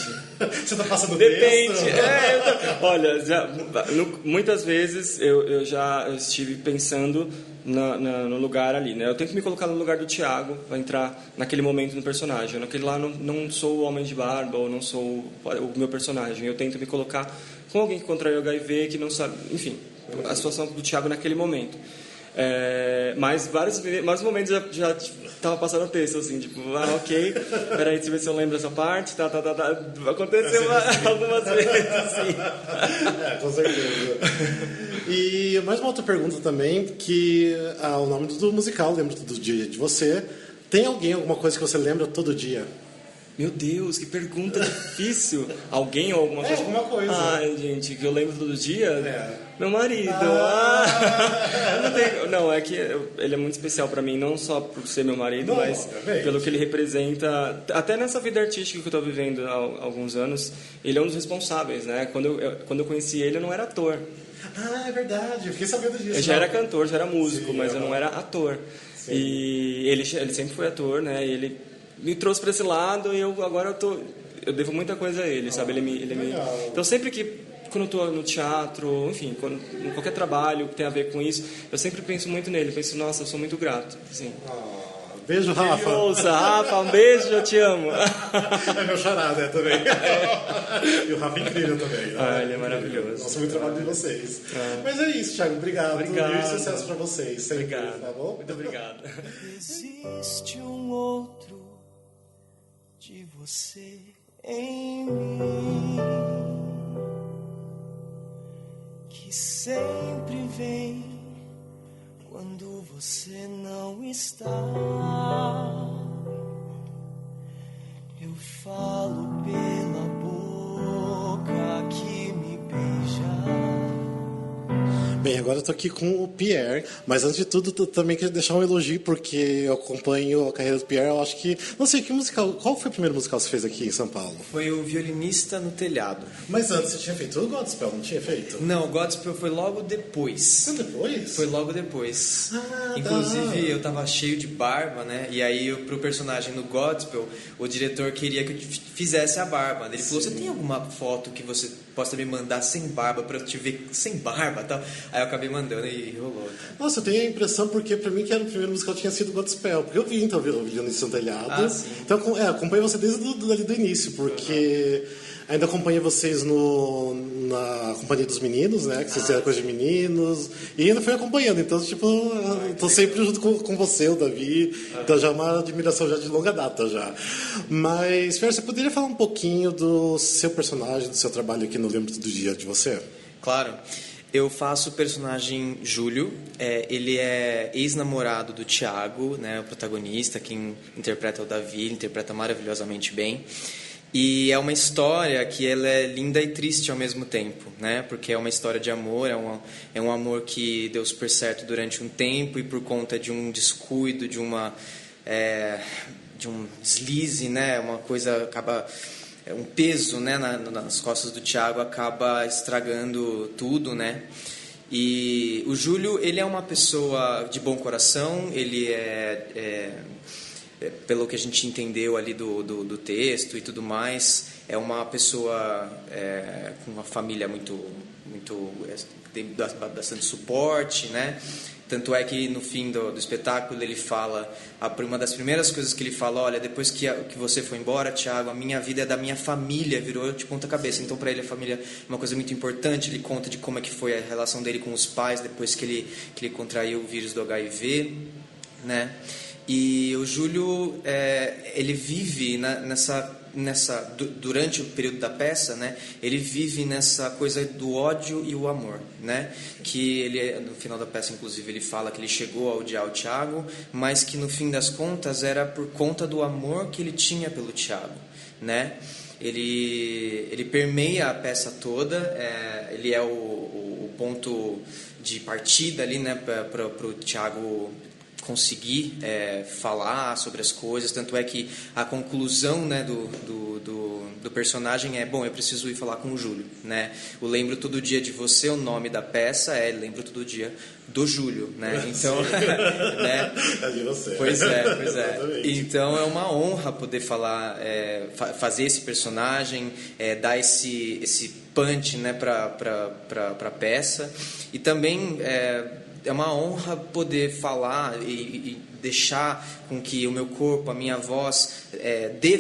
Você tá passando Depende. texto? Olha, muitas vezes eu já estive pensando no lugar ali, né? Eu tenho que me colocar no lugar do Thiago para entrar naquele momento no personagem. Naquele lá não sou o Homem de Barba ou não sou o meu personagem. Eu tento me colocar com alguém que contraiu HIV, que não sabe, enfim, a situação do Thiago naquele momento. Mas vários momentos já tava passando o texto, assim, tipo, ok, peraí, deixa eu ver se eu lembro dessa parte, tá. Aconteceu algumas vezes, assim. Com certeza. E mais uma outra pergunta também, que o nome do musical, lembro todo dia de você. Tem alguma coisa que você lembra todo dia? Meu Deus, que pergunta difícil. Alguém ou alguma coisa? Alguma coisa. Ai, gente, que eu lembro todo dia? Meu marido. Não, é que ele é muito especial pra mim, não só por ser meu marido, mas pelo que ele representa. Até nessa vida artística que eu tô vivendo há alguns anos, ele é um dos responsáveis, né? Quando eu conheci ele, eu não era ator. É verdade, eu fiquei sabendo disso. Eu já era cantor, já era músico, mas eu não era ator. Sim. E ele sempre foi ator, né? E ele me trouxe para esse lado e eu eu devo muita coisa a ele, sabe? Então sempre quando eu tô no teatro, enfim, em qualquer trabalho que tem a ver com isso, eu sempre penso muito nele, penso, nossa, eu sou muito grato, assim. Beijo, Rafa. Ouça, Rafa, um beijo, eu te amo. É meu xará, né, também. E o Rafa é incrível também. Né? Ele é maravilhoso. Nossa, muito trabalho de vocês. Mas é isso, Thiago. Obrigado. E sucesso pra vocês. Sempre, obrigado. Tá bom? Muito obrigado. Existe um outro de você em mim que sempre vem quando você não está. Eu falo pela boca que me beija. Bem, agora eu tô aqui com o Pierre, mas antes de tudo, eu também quero deixar um elogio, porque eu acompanho a carreira do Pierre, eu acho que... Não sei, que musical... Qual foi o primeiro musical que você fez aqui em São Paulo? Foi o Violinista no Telhado. Mas antes você tinha feito o Godspell, não tinha feito? Não, o Godspell foi logo depois. Foi depois? Foi logo depois. Inclusive, eu tava cheio de barba, né? E aí, pro personagem no Godspell, o diretor queria que eu fizesse a barba. Ele falou, você tem alguma foto que você possa me mandar sem barba pra eu te ver sem barba e tal? Aí eu acabei mandando e rolou. Nossa, eu tenho a impressão, porque pra mim que era o primeiro musical tinha sido Godspell. Porque eu vi, então, o Violinista no Telhado. Sim. Então, acompanho você desde ali do início, porque... Ainda acompanhei vocês na Companhia dos Meninos, né? Que vocês fizeram coisa de meninos. E ainda fui acompanhando. Então, tipo, tô sempre junto com você, o Davi. Então já é uma admiração já de longa data já. Mas, Fer, você poderia falar um pouquinho do seu personagem, do seu trabalho aqui no Lembro do Dia de você? Claro. Eu faço o personagem Júlio. Ele é ex-namorado do Thiago, né? O protagonista, quem interpreta o Davi, ele interpreta maravilhosamente bem. E é uma história que ela é linda e triste ao mesmo tempo, né? Porque é uma história de amor, é um amor que deu super certo durante um tempo e por conta de um descuido, de um deslize, né? Uma coisa acaba... um peso, né, nas costas do Thiago acaba estragando tudo, né? E o Júlio, ele é uma pessoa de bom coração, ele pelo que a gente entendeu ali do texto e tudo mais, é uma pessoa com uma família tem bastante suporte, né? Tanto é que no fim do espetáculo ele fala, uma das primeiras coisas que ele fala, olha, depois que você foi embora, Thiago, a minha vida é da minha família, virou de ponta cabeça. Então para ele a família é uma coisa muito importante. Ele conta de como é que foi a relação dele com os pais depois que ele contraiu o vírus do HIV, né? E o Júlio, ele vive durante o período da peça, né, ele vive nessa coisa do ódio e o amor, né, que ele, no final da peça, inclusive, ele fala que ele chegou a odiar o Thiago, mas que no fim das contas era por conta do amor que ele tinha pelo Thiago, né. Ele permeia a peça toda, ele é o ponto de partida ali, né, para o Thiago conseguir falar sobre as coisas. Tanto é que a conclusão, né, do personagem bom, eu preciso ir falar com o Júlio, né? O Lembro Todo Dia de Você, o nome da peça Lembro Todo Dia do Júlio, né? Então, né? É de você. Pois é. Exatamente. Então é uma honra poder falar, fazer esse personagem, dar esse punch, né, para peça. E também é uma honra poder falar e deixar com que o meu corpo, a minha voz, dê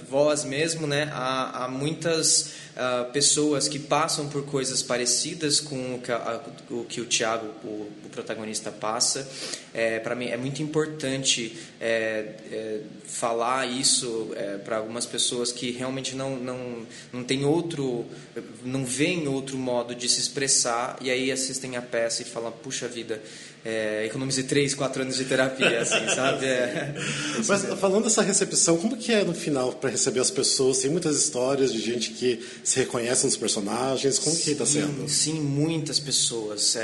voz mesmo, né, a muitas pessoas que passam por coisas parecidas com o que o Thiago, o protagonista, passa. Para mim é muito importante falar isso para algumas pessoas que realmente não tem não veem outro modo de se expressar, e aí assistem a peça e falam, puxa vida, economizei 3, 4 anos de terapia, assim, sabe? Mas falando dessa recepção, como que é no final para receber as pessoas? Tem muitas histórias de gente que se reconhece nos personagens. Como que está sendo? Sim, muitas pessoas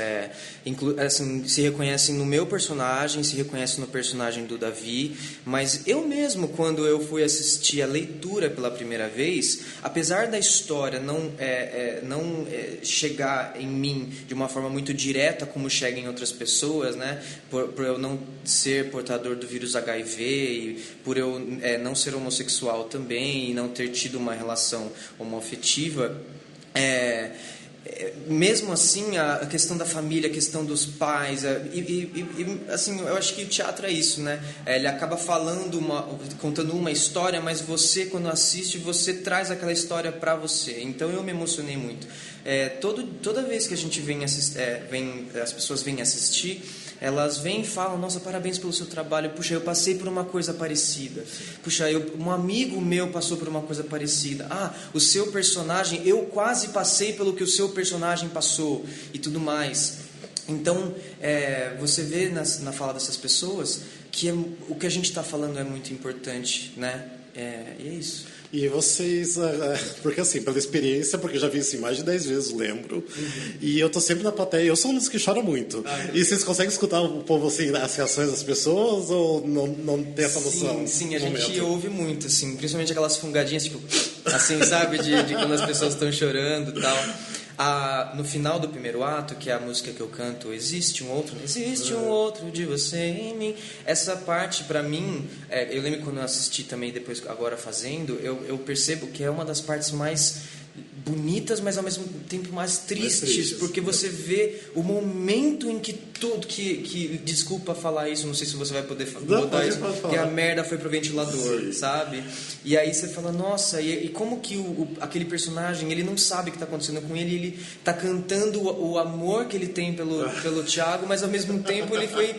assim, se reconhecem no meu personagem, se reconhecem no personagem do Davi, mas eu mesmo, quando eu fui assistir a leitura pela primeira vez, apesar da história não chegar em mim de uma forma muito direta como chega em outras pessoas, né, por eu não ser portador do vírus HIV e por eu não ser homossexual também e não ter tido uma relação homoafetiva, mesmo assim a questão da família, a questão dos pais, assim, eu acho que o teatro é isso, né? Ele acaba contando uma história, mas você, quando assiste, você traz aquela história para você. Então eu me emocionei muito. Toda vez que a gente as pessoas vêm assistir, elas vêm e falam, nossa, parabéns pelo seu trabalho, puxa, eu passei por uma coisa parecida, puxa, um amigo meu passou por uma coisa parecida, o seu personagem, eu quase passei pelo que o seu personagem passou, e tudo mais. Então, você vê na fala dessas pessoas que o que a gente está falando é muito importante, né? E é isso. E vocês, porque assim, pela experiência, porque eu já vi assim mais de 10 vezes, lembro, e eu tô sempre na plateia, eu sou um dos que chora muito. E vocês conseguem escutar o povo assim, as reações das pessoas, ou não tem essa noção? Sim, a gente ouve muito, assim, principalmente aquelas fungadinhas, tipo, assim, sabe, de quando as pessoas estão chorando e tal. No final do primeiro ato, que é a música que eu canto, existe um outro de você em mim. Essa parte, pra mim, eu lembro quando eu assisti também, depois agora fazendo, eu percebo que é uma das partes mais bonitas, mas ao mesmo tempo mais tristes, porque você vê o momento em que tudo que desculpa falar isso, não sei se você vai poder botar isso, que a merda foi pro ventilador, sim, sabe? E aí você fala, nossa, e como que aquele personagem, ele não sabe o que tá acontecendo com ele tá cantando o amor que ele tem pelo Thiago, mas ao mesmo tempo ele foi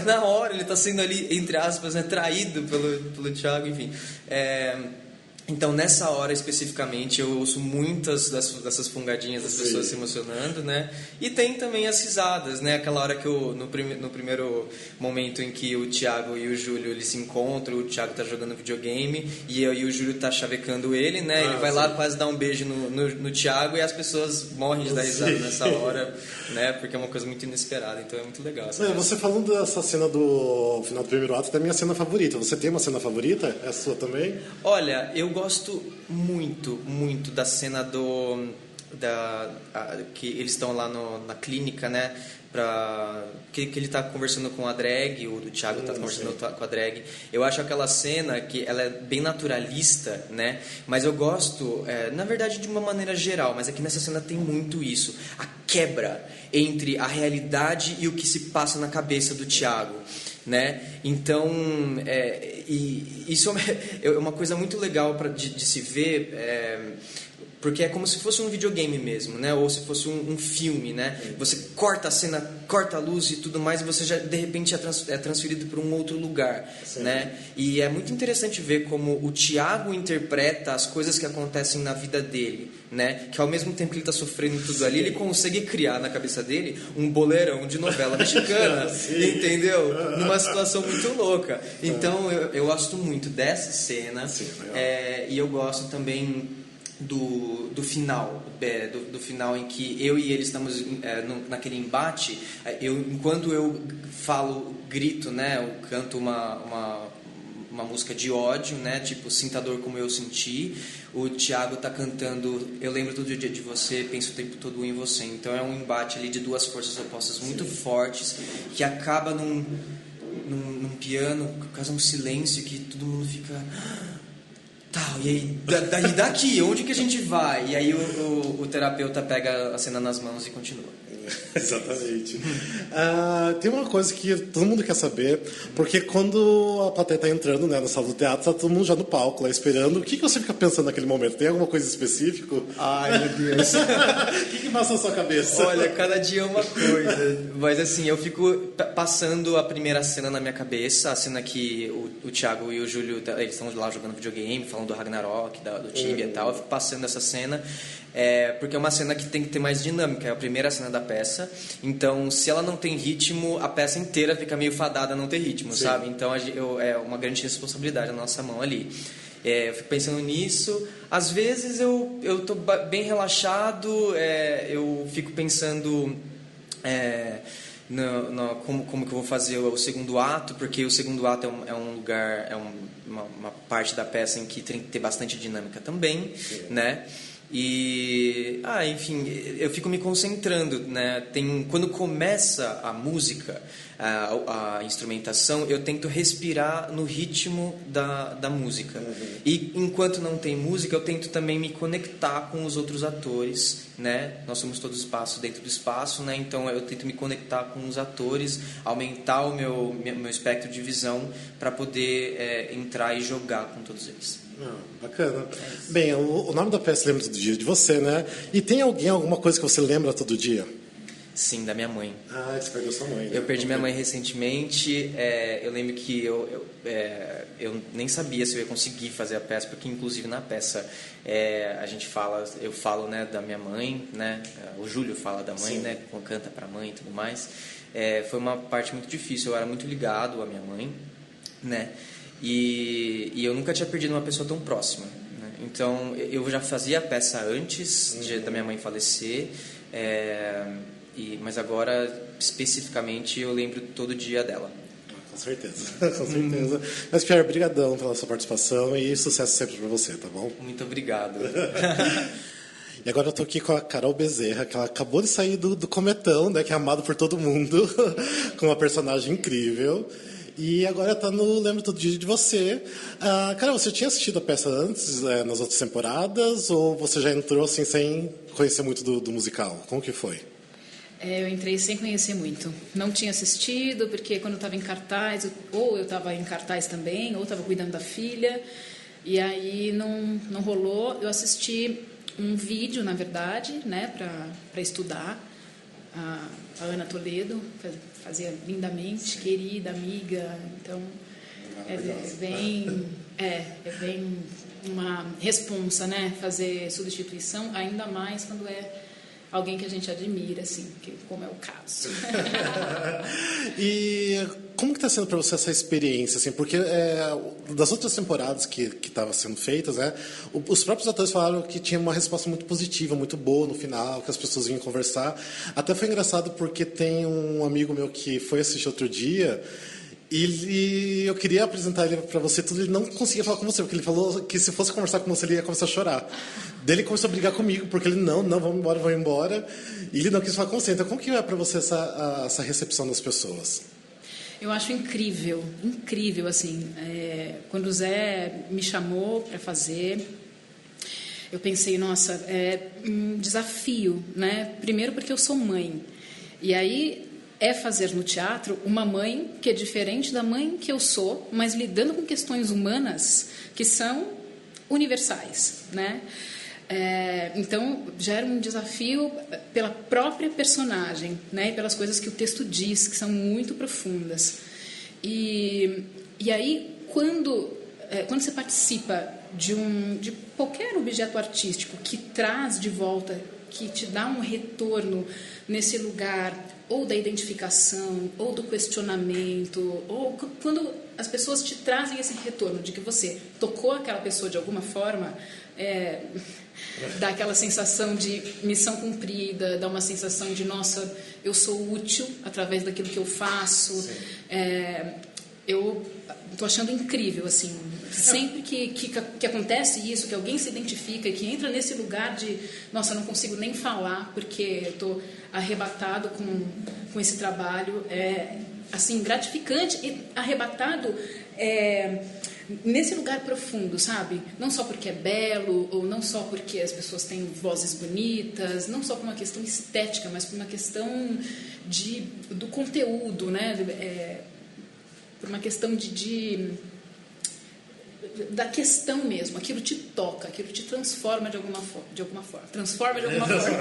na hora, ele tá sendo ali, entre aspas, né, traído pelo Thiago, enfim. Então, nessa hora especificamente, eu ouço muitas dessas fungadinhas das pessoas se emocionando, né? E tem também as risadas, né? Aquela hora que no primeiro momento em que o Thiago e o Júlio eles se encontram, o Thiago tá jogando videogame e o Júlio tá chavecando ele, né? Ele vai lá quase dar um beijo no Thiago e as pessoas morrem de dar risada nessa hora, né? Porque é uma coisa muito inesperada, então é muito legal. Você falando dessa cena do final do primeiro ato, é a minha cena favorita. Você tem uma cena favorita? É a sua também? Olha, eu gosto muito, muito da cena que eles estão lá na clínica, né? Que ele tá conversando com a drag, o Thiago tá conversando com a drag. Eu acho aquela cena que ela é bem naturalista, né? Mas eu gosto, na verdade, de uma maneira geral, mas aqui nessa cena tem muito isso. A quebra entre a realidade e o que se passa na cabeça do Thiago, né? Então, isso é uma coisa muito legal de se ver, porque é como se fosse um videogame mesmo, né? Ou se fosse um filme, né? Você corta a cena, corta a luz e tudo mais, e você já de repente é transferido para um outro lugar, né? E é muito interessante ver como o Thiago interpreta as coisas que acontecem na vida dele, né? Que ao mesmo tempo que ele está sofrendo tudo ali, ele consegue criar na cabeça dele um boleirão de novela mexicana, entendeu? Numa situação muito louca. Então eu gosto muito dessa cena, e eu gosto também do final, do final em que eu e ele estamos naquele embate. Enquanto eu grito, né? Eu canto uma música de ódio, né? Tipo, sinta a dor como eu senti. O Thiago tá cantando Eu lembro todo dia de você, penso o tempo todo em você. Então é um embate ali de duas forças opostas muito fortes, que acaba num piano, causa um silêncio que todo mundo fica... E aí, daqui, onde que a gente vai? E aí o terapeuta pega a cena nas mãos e continua. Exatamente. Tem uma coisa que todo mundo quer saber, porque quando a plateia está entrando, né, na sala do teatro, tá todo mundo já no palco lá esperando. O que você fica pensando naquele momento? Tem alguma coisa específica? Ai, meu Deus. O que passa na sua cabeça? Olha, cada dia é uma coisa. Mas assim, eu fico passando a primeira cena na minha cabeça, a cena que o Thiago e o Júlio, eles estão lá jogando videogame, falando do Ragnarok, do Tibia e tal. Eu fico passando essa cena. Porque é uma cena que tem que ter mais dinâmica, é a primeira cena da peça, então se ela não tem ritmo, a peça inteira fica meio fadada a não ter ritmo, sabe? Então é uma grande responsabilidade na nossa mão ali. Eu fico pensando nisso, às vezes eu tô bem relaxado, eu fico pensando como que eu vou fazer o segundo ato, porque o segundo ato é um lugar, uma parte da peça em que tem que ter bastante dinâmica também, né? E enfim, eu fico me concentrando, né? Quando começa a música, a instrumentação, eu tento respirar no ritmo da música. E enquanto não tem música, eu tento também me conectar com os outros atores, né? Nós somos todos espaço dentro do espaço, né? Então eu tento me conectar com os atores, aumentar o meu espectro de visão para poder entrar e jogar com todos eles. Bacana. Bem, o nome da peça Lembra Todo Dia de você, né? E tem alguma coisa que você lembra todo dia? Sim, da minha mãe. Você perdeu sua mãe, né? Eu perdi minha mãe recentemente. Eu lembro que eu nem sabia se eu ia conseguir fazer a peça, porque inclusive na peça eu falo, né, da minha mãe, né? O Júlio fala da mãe, né? Canta pra mãe e tudo mais. Foi uma parte muito difícil. Eu era muito ligado à minha mãe, né? E eu nunca tinha perdido uma pessoa tão próxima, né? Então eu já fazia a peça antes da minha mãe falecer, mas agora especificamente eu lembro todo dia dela. Com certeza, com certeza. Mas Pierre, brigadão pela sua participação e sucesso sempre para você, tá bom? Muito obrigado. E agora eu tô aqui com a Carol Bezerra, que ela acabou de sair do Cometão, né, que é amado por todo mundo, com uma personagem incrível. E agora tá no Lembro Todo Dia de você. Carol, você tinha assistido a peça antes, nas outras temporadas, ou você já entrou assim sem conhecer muito do musical? Como que foi? Eu entrei sem conhecer muito. Não tinha assistido, porque quando eu estava em cartaz, ou eu estava em cartaz também, ou estava cuidando da filha, e aí não rolou. Eu assisti um vídeo, na verdade, né, para estudar. A Ana Toledo fazia lindamente, querida, amiga. Então, É bem uma responsa, né? Fazer substituição, ainda mais quando é alguém que a gente admira, assim, como é o caso. E como que está sendo para você essa experiência, assim? Porque das outras temporadas que estavam sendo feitas, né? Os próprios atores falaram que tinha uma resposta muito positiva, muito boa no final, que as pessoas vinham conversar. Até foi engraçado porque tem um amigo meu que foi assistir outro dia. E eu queria apresentar ele para você tudo, ele não conseguia falar com você, porque ele falou que se fosse conversar com você, ele ia começar a chorar. Daí ele começou a brigar comigo, porque ele, não, vamos embora. E ele não quis falar com você. Então, como que é para você essa recepção das pessoas? Eu acho incrível, assim. Quando o Zé me chamou para fazer, eu pensei, nossa, é um desafio, né? Primeiro porque eu sou mãe. E aí fazer no teatro uma mãe que é diferente da mãe que eu sou, mas lidando com questões humanas que são universais, né? Então, já era um desafio pela própria personagem, né? E pelas coisas que o texto diz, que são muito profundas. E aí, quando você participa de qualquer objeto artístico que traz de volta, que te dá um retorno nesse lugar ou da identificação, ou do questionamento, ou quando as pessoas te trazem esse retorno de que você tocou aquela pessoa de alguma forma, dá aquela sensação de missão cumprida, dá uma sensação de, nossa, eu sou útil através daquilo que eu faço. Eu estou achando incrível, assim, sempre que acontece isso, que alguém se identifica e que entra nesse lugar de, nossa, eu não consigo nem falar porque eu estou arrebatado com esse trabalho, assim, gratificante e arrebatado nesse lugar profundo, sabe? Não só porque é belo, ou não só porque as pessoas têm vozes bonitas, não só por uma questão estética, mas por uma questão do conteúdo, né? Por uma questão da questão mesmo, aquilo te toca, aquilo te transforma de alguma forma. Transforma de alguma forma.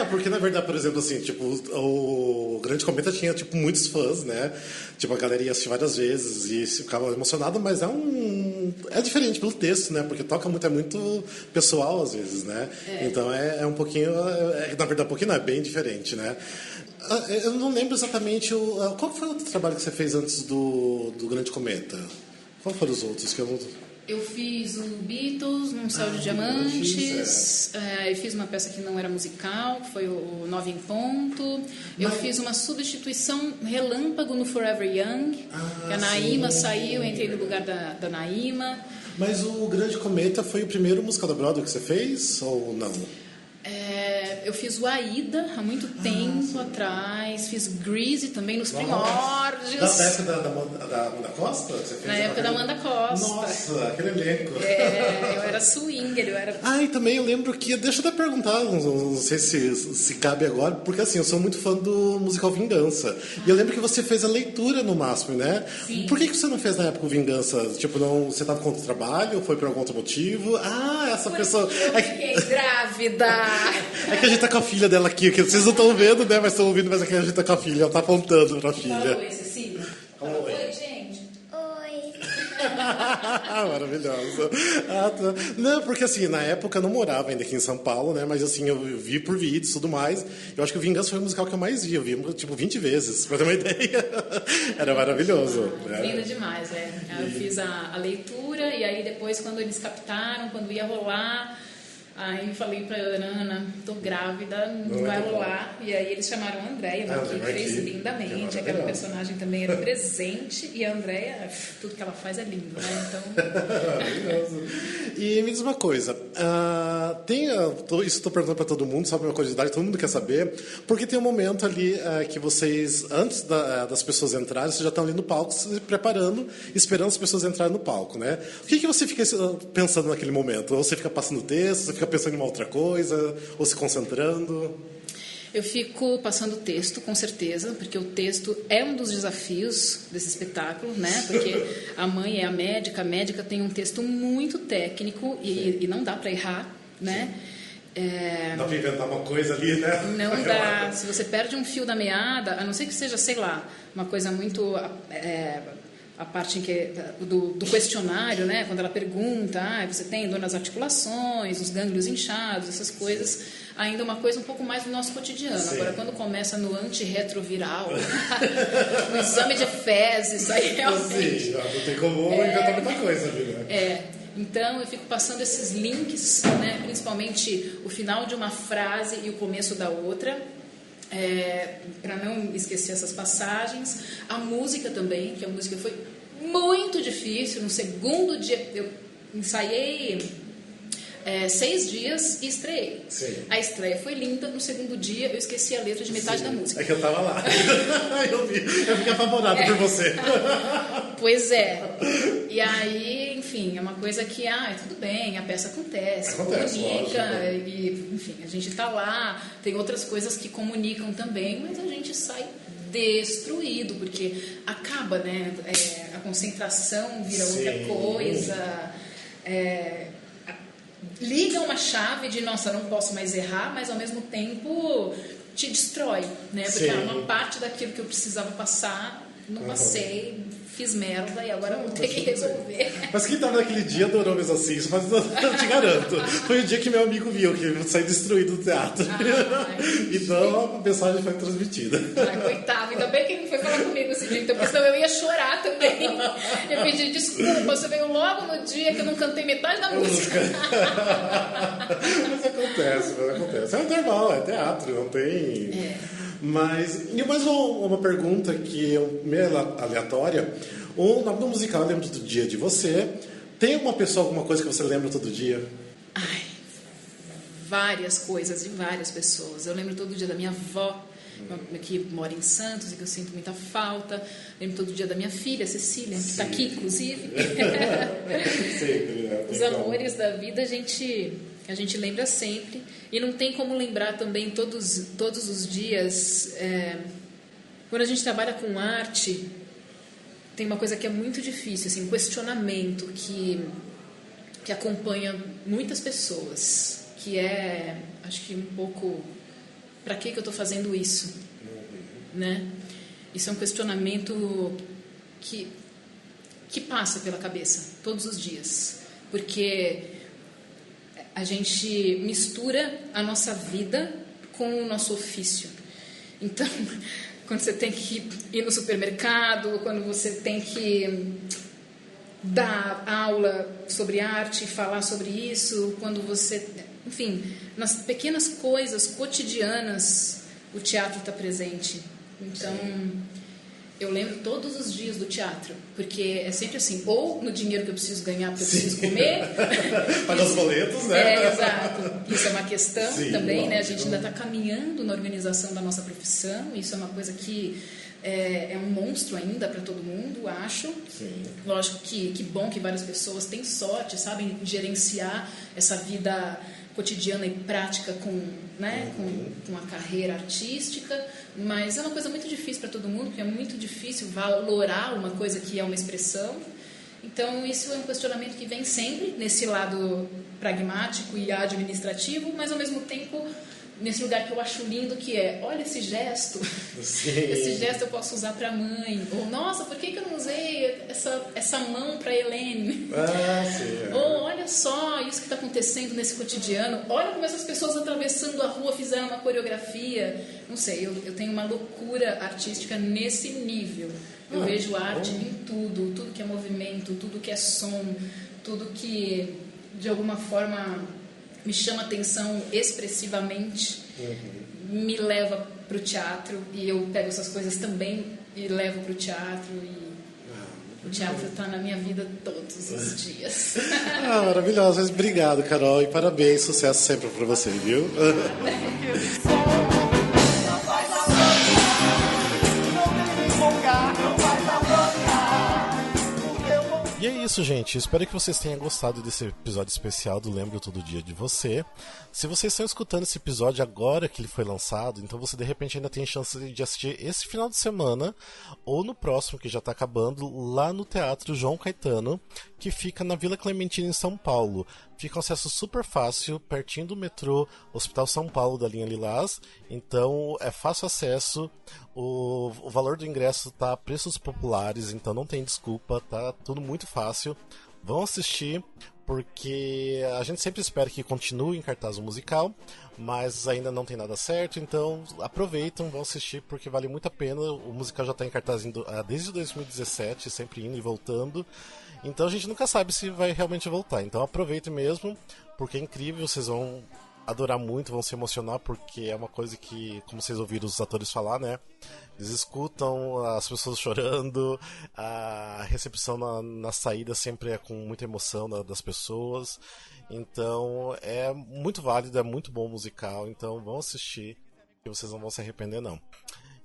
Porque na verdade, por exemplo, assim, tipo, o Grande Cometa tinha, tipo, muitos fãs, né? Tipo, a galera ia assistir várias vezes e ficava emocionada, mas é diferente pelo texto, né? Porque toca muito, é muito pessoal às vezes, né? Então é um pouquinho, na verdade, um pouquinho não, é bem diferente, né? Eu não lembro exatamente qual foi o outro trabalho que você fez antes do Grande Cometa? Qual foram os outros que eu não... Eu fiz o Beatles, num Céu de Diamantes, eu fiz uma peça que não era musical, que foi o 9 em Ponto. Eu fiz uma substituição relâmpago no Forever Young, que a Naíma saiu, entrei no lugar da Naíma. Mas o Grande Cometa foi o primeiro musical da Broadway que você fez, ou não? Eu fiz o Aida há muito tempo atrás, fiz Grease também nos primórdios. Na época da Amanda Costa? Você fez na época da Amanda Costa. Nossa, aquele elenco. Eu era swinger, eu era... E também eu lembro que, deixa eu até perguntar, não sei se cabe agora, porque assim, eu sou muito fã do musical Vingança. E eu lembro que você fez a leitura no máximo, né? Sim. Por que você não fez na época o Vingança? Tipo, você estava contra o trabalho, ou foi por algum outro motivo? Essa pessoa... Eu fiquei grávida. É que a gente tá com a filha dela aqui, que vocês não estão vendo, né? Mas estão ouvindo, mas aqui a gente tá com a filha, ela tá apontando pra filha. Fala oi, Cecília. Oi, gente. Oi. Maravilhosa. Tá. Não, porque assim, na época eu não morava ainda aqui em São Paulo, né? Mas assim, eu vi por vídeos e tudo mais. Eu acho que o Vingança foi o musical que eu mais vi. Eu vi, tipo, 20 vezes, pra ter uma ideia. Era maravilhoso. Lindo demais, Eu fiz a leitura e aí depois, quando eles captaram, quando ia rolar... Aí eu falei pra Ana, tô grávida, não vai rolar. E aí eles chamaram a Andréia, que fez lindamente. Aquela personagem também era presente. E a Andréia, tudo que ela faz é lindo, né? Então... E me diz uma coisa, isso estou perguntando para todo mundo, só uma curiosidade, todo mundo quer saber, porque tem um momento ali que vocês, antes das pessoas entrarem, vocês já estão ali no palco, se preparando, esperando as pessoas entrarem no palco, né? O que você fica pensando naquele momento? Ou você fica passando texto, você fica pensando em uma outra coisa, ou se concentrando? Eu fico passando texto, com certeza, porque o texto é um dos desafios desse espetáculo, né? Porque a mãe é a médica tem um texto muito técnico e não dá para errar, né? Dá para inventar uma coisa ali, né? Não dá. Se você perde um fio da meada, a não ser que seja, sei lá, uma coisa muito a parte em que do questionário, né? Quando ela pergunta, você tem dor nas articulações, os gânglios inchados, essas coisas, ainda uma coisa um pouco mais do nosso cotidiano. Sim. Agora, quando começa no antirretroviral, no exame de fezes, aí realmente... Sim, não tem como inventar muita coisa ali, né? Então, eu fico passando esses links, né? Principalmente o final de uma frase e o começo da outra, para não esquecer essas passagens. A música também, que a música foi muito difícil. No segundo dia, eu ensaiei 6 dias e estreiei. Sim. A estreia foi linda. No segundo dia, eu esqueci a letra de metade da música. É que eu tava lá. Eu fiquei apavorada por você. Pois é. E aí, enfim, é uma coisa que, tudo bem, a peça acontece comunica, lógico. E, enfim, a gente tá lá, tem outras coisas que comunicam também, mas a gente sai destruído, porque acaba, né? A concentração vira outra coisa, liga uma chave de, nossa, não posso mais errar, mas ao mesmo tempo te destrói, né? Porque era uma parte daquilo que eu precisava passar, não passei, fiz merda e agora vou ter que resolver. Mas quem tava naquele dia adorou mesmo assim, isso eu te garanto. Foi o dia que meu amigo viu que eu saí destruído do teatro. Então a mensagem foi transmitida. Coitado, ainda bem que ele não foi falar comigo esse dia, então, porque senão eu ia chorar também. Eu pedi desculpa, você veio logo no dia que eu não cantei metade da música. Mas acontece. É normal, é teatro, não tem... Mas, e mais uma pergunta que é meio aleatória. O nome do musical Lembro Todo Dia de Você. Tem alguma pessoa, alguma coisa que você lembra todo dia? Várias coisas de várias pessoas. Eu lembro todo dia da minha avó, que mora em Santos e que eu sinto muita falta. Lembro todo dia da minha filha, Cecília, que está aqui, inclusive. Sempre, né? Os amores da vida a gente lembra sempre. E não tem como lembrar também todos os dias. Quando a gente trabalha com arte, tem uma coisa que é muito difícil, assim, um questionamento que acompanha muitas pessoas, que acho que um pouco, para que eu estou fazendo isso? Né? Isso é um questionamento que passa pela cabeça todos os dias, porque a gente mistura a nossa vida com o nosso ofício. Então, quando você tem que ir no supermercado, quando você tem que dar aula sobre arte, falar sobre isso, quando você... Enfim, nas pequenas coisas cotidianas, o teatro está presente. Então, eu lembro todos os dias do teatro, porque é sempre assim, ou no dinheiro que eu preciso ganhar porque eu preciso comer. Pagar os boletos, né? Exato. Isso é uma questão também, né? A gente ainda está caminhando na organização da nossa profissão, isso é uma coisa que é um monstro ainda para todo mundo, acho. Sim. Lógico que bom que várias pessoas têm sorte, sabem gerenciar essa vida cotidiana e prática com a carreira artística, mas é uma coisa muito difícil para todo mundo, porque é muito difícil valorar uma coisa que é uma expressão. Então, isso é um questionamento que vem sempre nesse lado pragmático e administrativo, mas, ao mesmo tempo, nesse lugar que eu acho lindo, que olha esse gesto. Sim. Esse gesto eu posso usar para a mãe. Ou, nossa, por que eu não usei essa mão para a Helene? Sim. Ou, olha só isso que está acontecendo nesse cotidiano. Olha como essas pessoas atravessando a rua fizeram uma coreografia. Não sei, eu tenho uma loucura artística nesse nível. Eu vejo arte em tudo que é movimento, tudo que é som, tudo que, de alguma forma, me chama atenção expressivamente, me leva para o teatro, e eu pego essas coisas também e levo para o teatro, e o teatro está na minha vida todos os dias. Maravilhoso, mas obrigado, Carol, e parabéns, sucesso sempre para você, viu? E aí, isso, gente. Espero que vocês tenham gostado desse episódio especial do Lembro Todo Dia de Você. Se vocês estão escutando esse episódio agora que ele foi lançado, então você de repente ainda tem chance de assistir esse final de semana ou no próximo, que já está acabando, lá no Teatro João Caetano, que fica na Vila Clementina, em São Paulo. Fica um acesso super fácil, pertinho do metrô Hospital São Paulo, da linha Lilás. Então é fácil acesso. O valor do ingresso tá a preços populares, então não tem desculpa, tá tudo muito fácil. Vão assistir, porque a gente sempre espera que continue em cartaz o musical, mas ainda não tem nada certo, então aproveitam, vão assistir, porque vale muito a pena. O musical já está em cartaz desde 2017, sempre indo e voltando, então a gente nunca sabe se vai realmente voltar. Então aproveitem mesmo, porque é incrível, vocês vão adorar muito, vão se emocionar, porque é uma coisa que, como vocês ouviram os atores falar, né? Eles escutam as pessoas chorando, a recepção na saída sempre é com muita emoção das pessoas. Então é muito válido, é muito bom o musical, então vão assistir, que vocês não vão se arrepender não.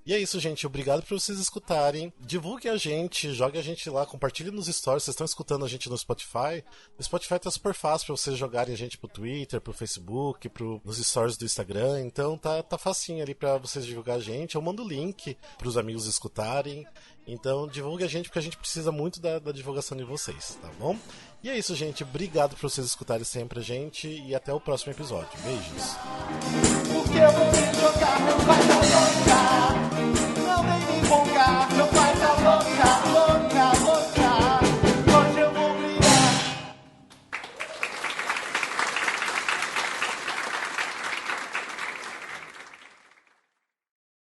E é isso, gente. Obrigado por vocês escutarem. Divulguem a gente, joguem a gente lá, compartilhem nos stories. Vocês estão escutando a gente no Spotify. No Spotify tá super fácil pra vocês jogarem a gente pro Twitter, pro Facebook, nos stories do Instagram. Então tá facinho ali pra vocês divulgar a gente. Eu mando o link pros amigos escutarem. Então divulgue a gente, porque a gente precisa muito da divulgação de vocês, tá bom? E é isso, gente. Obrigado por vocês escutarem sempre a gente. E até o próximo episódio. Beijos. Porque eu vou me jogar, meu pai vai jogar. Não vem me empolgar, meu pai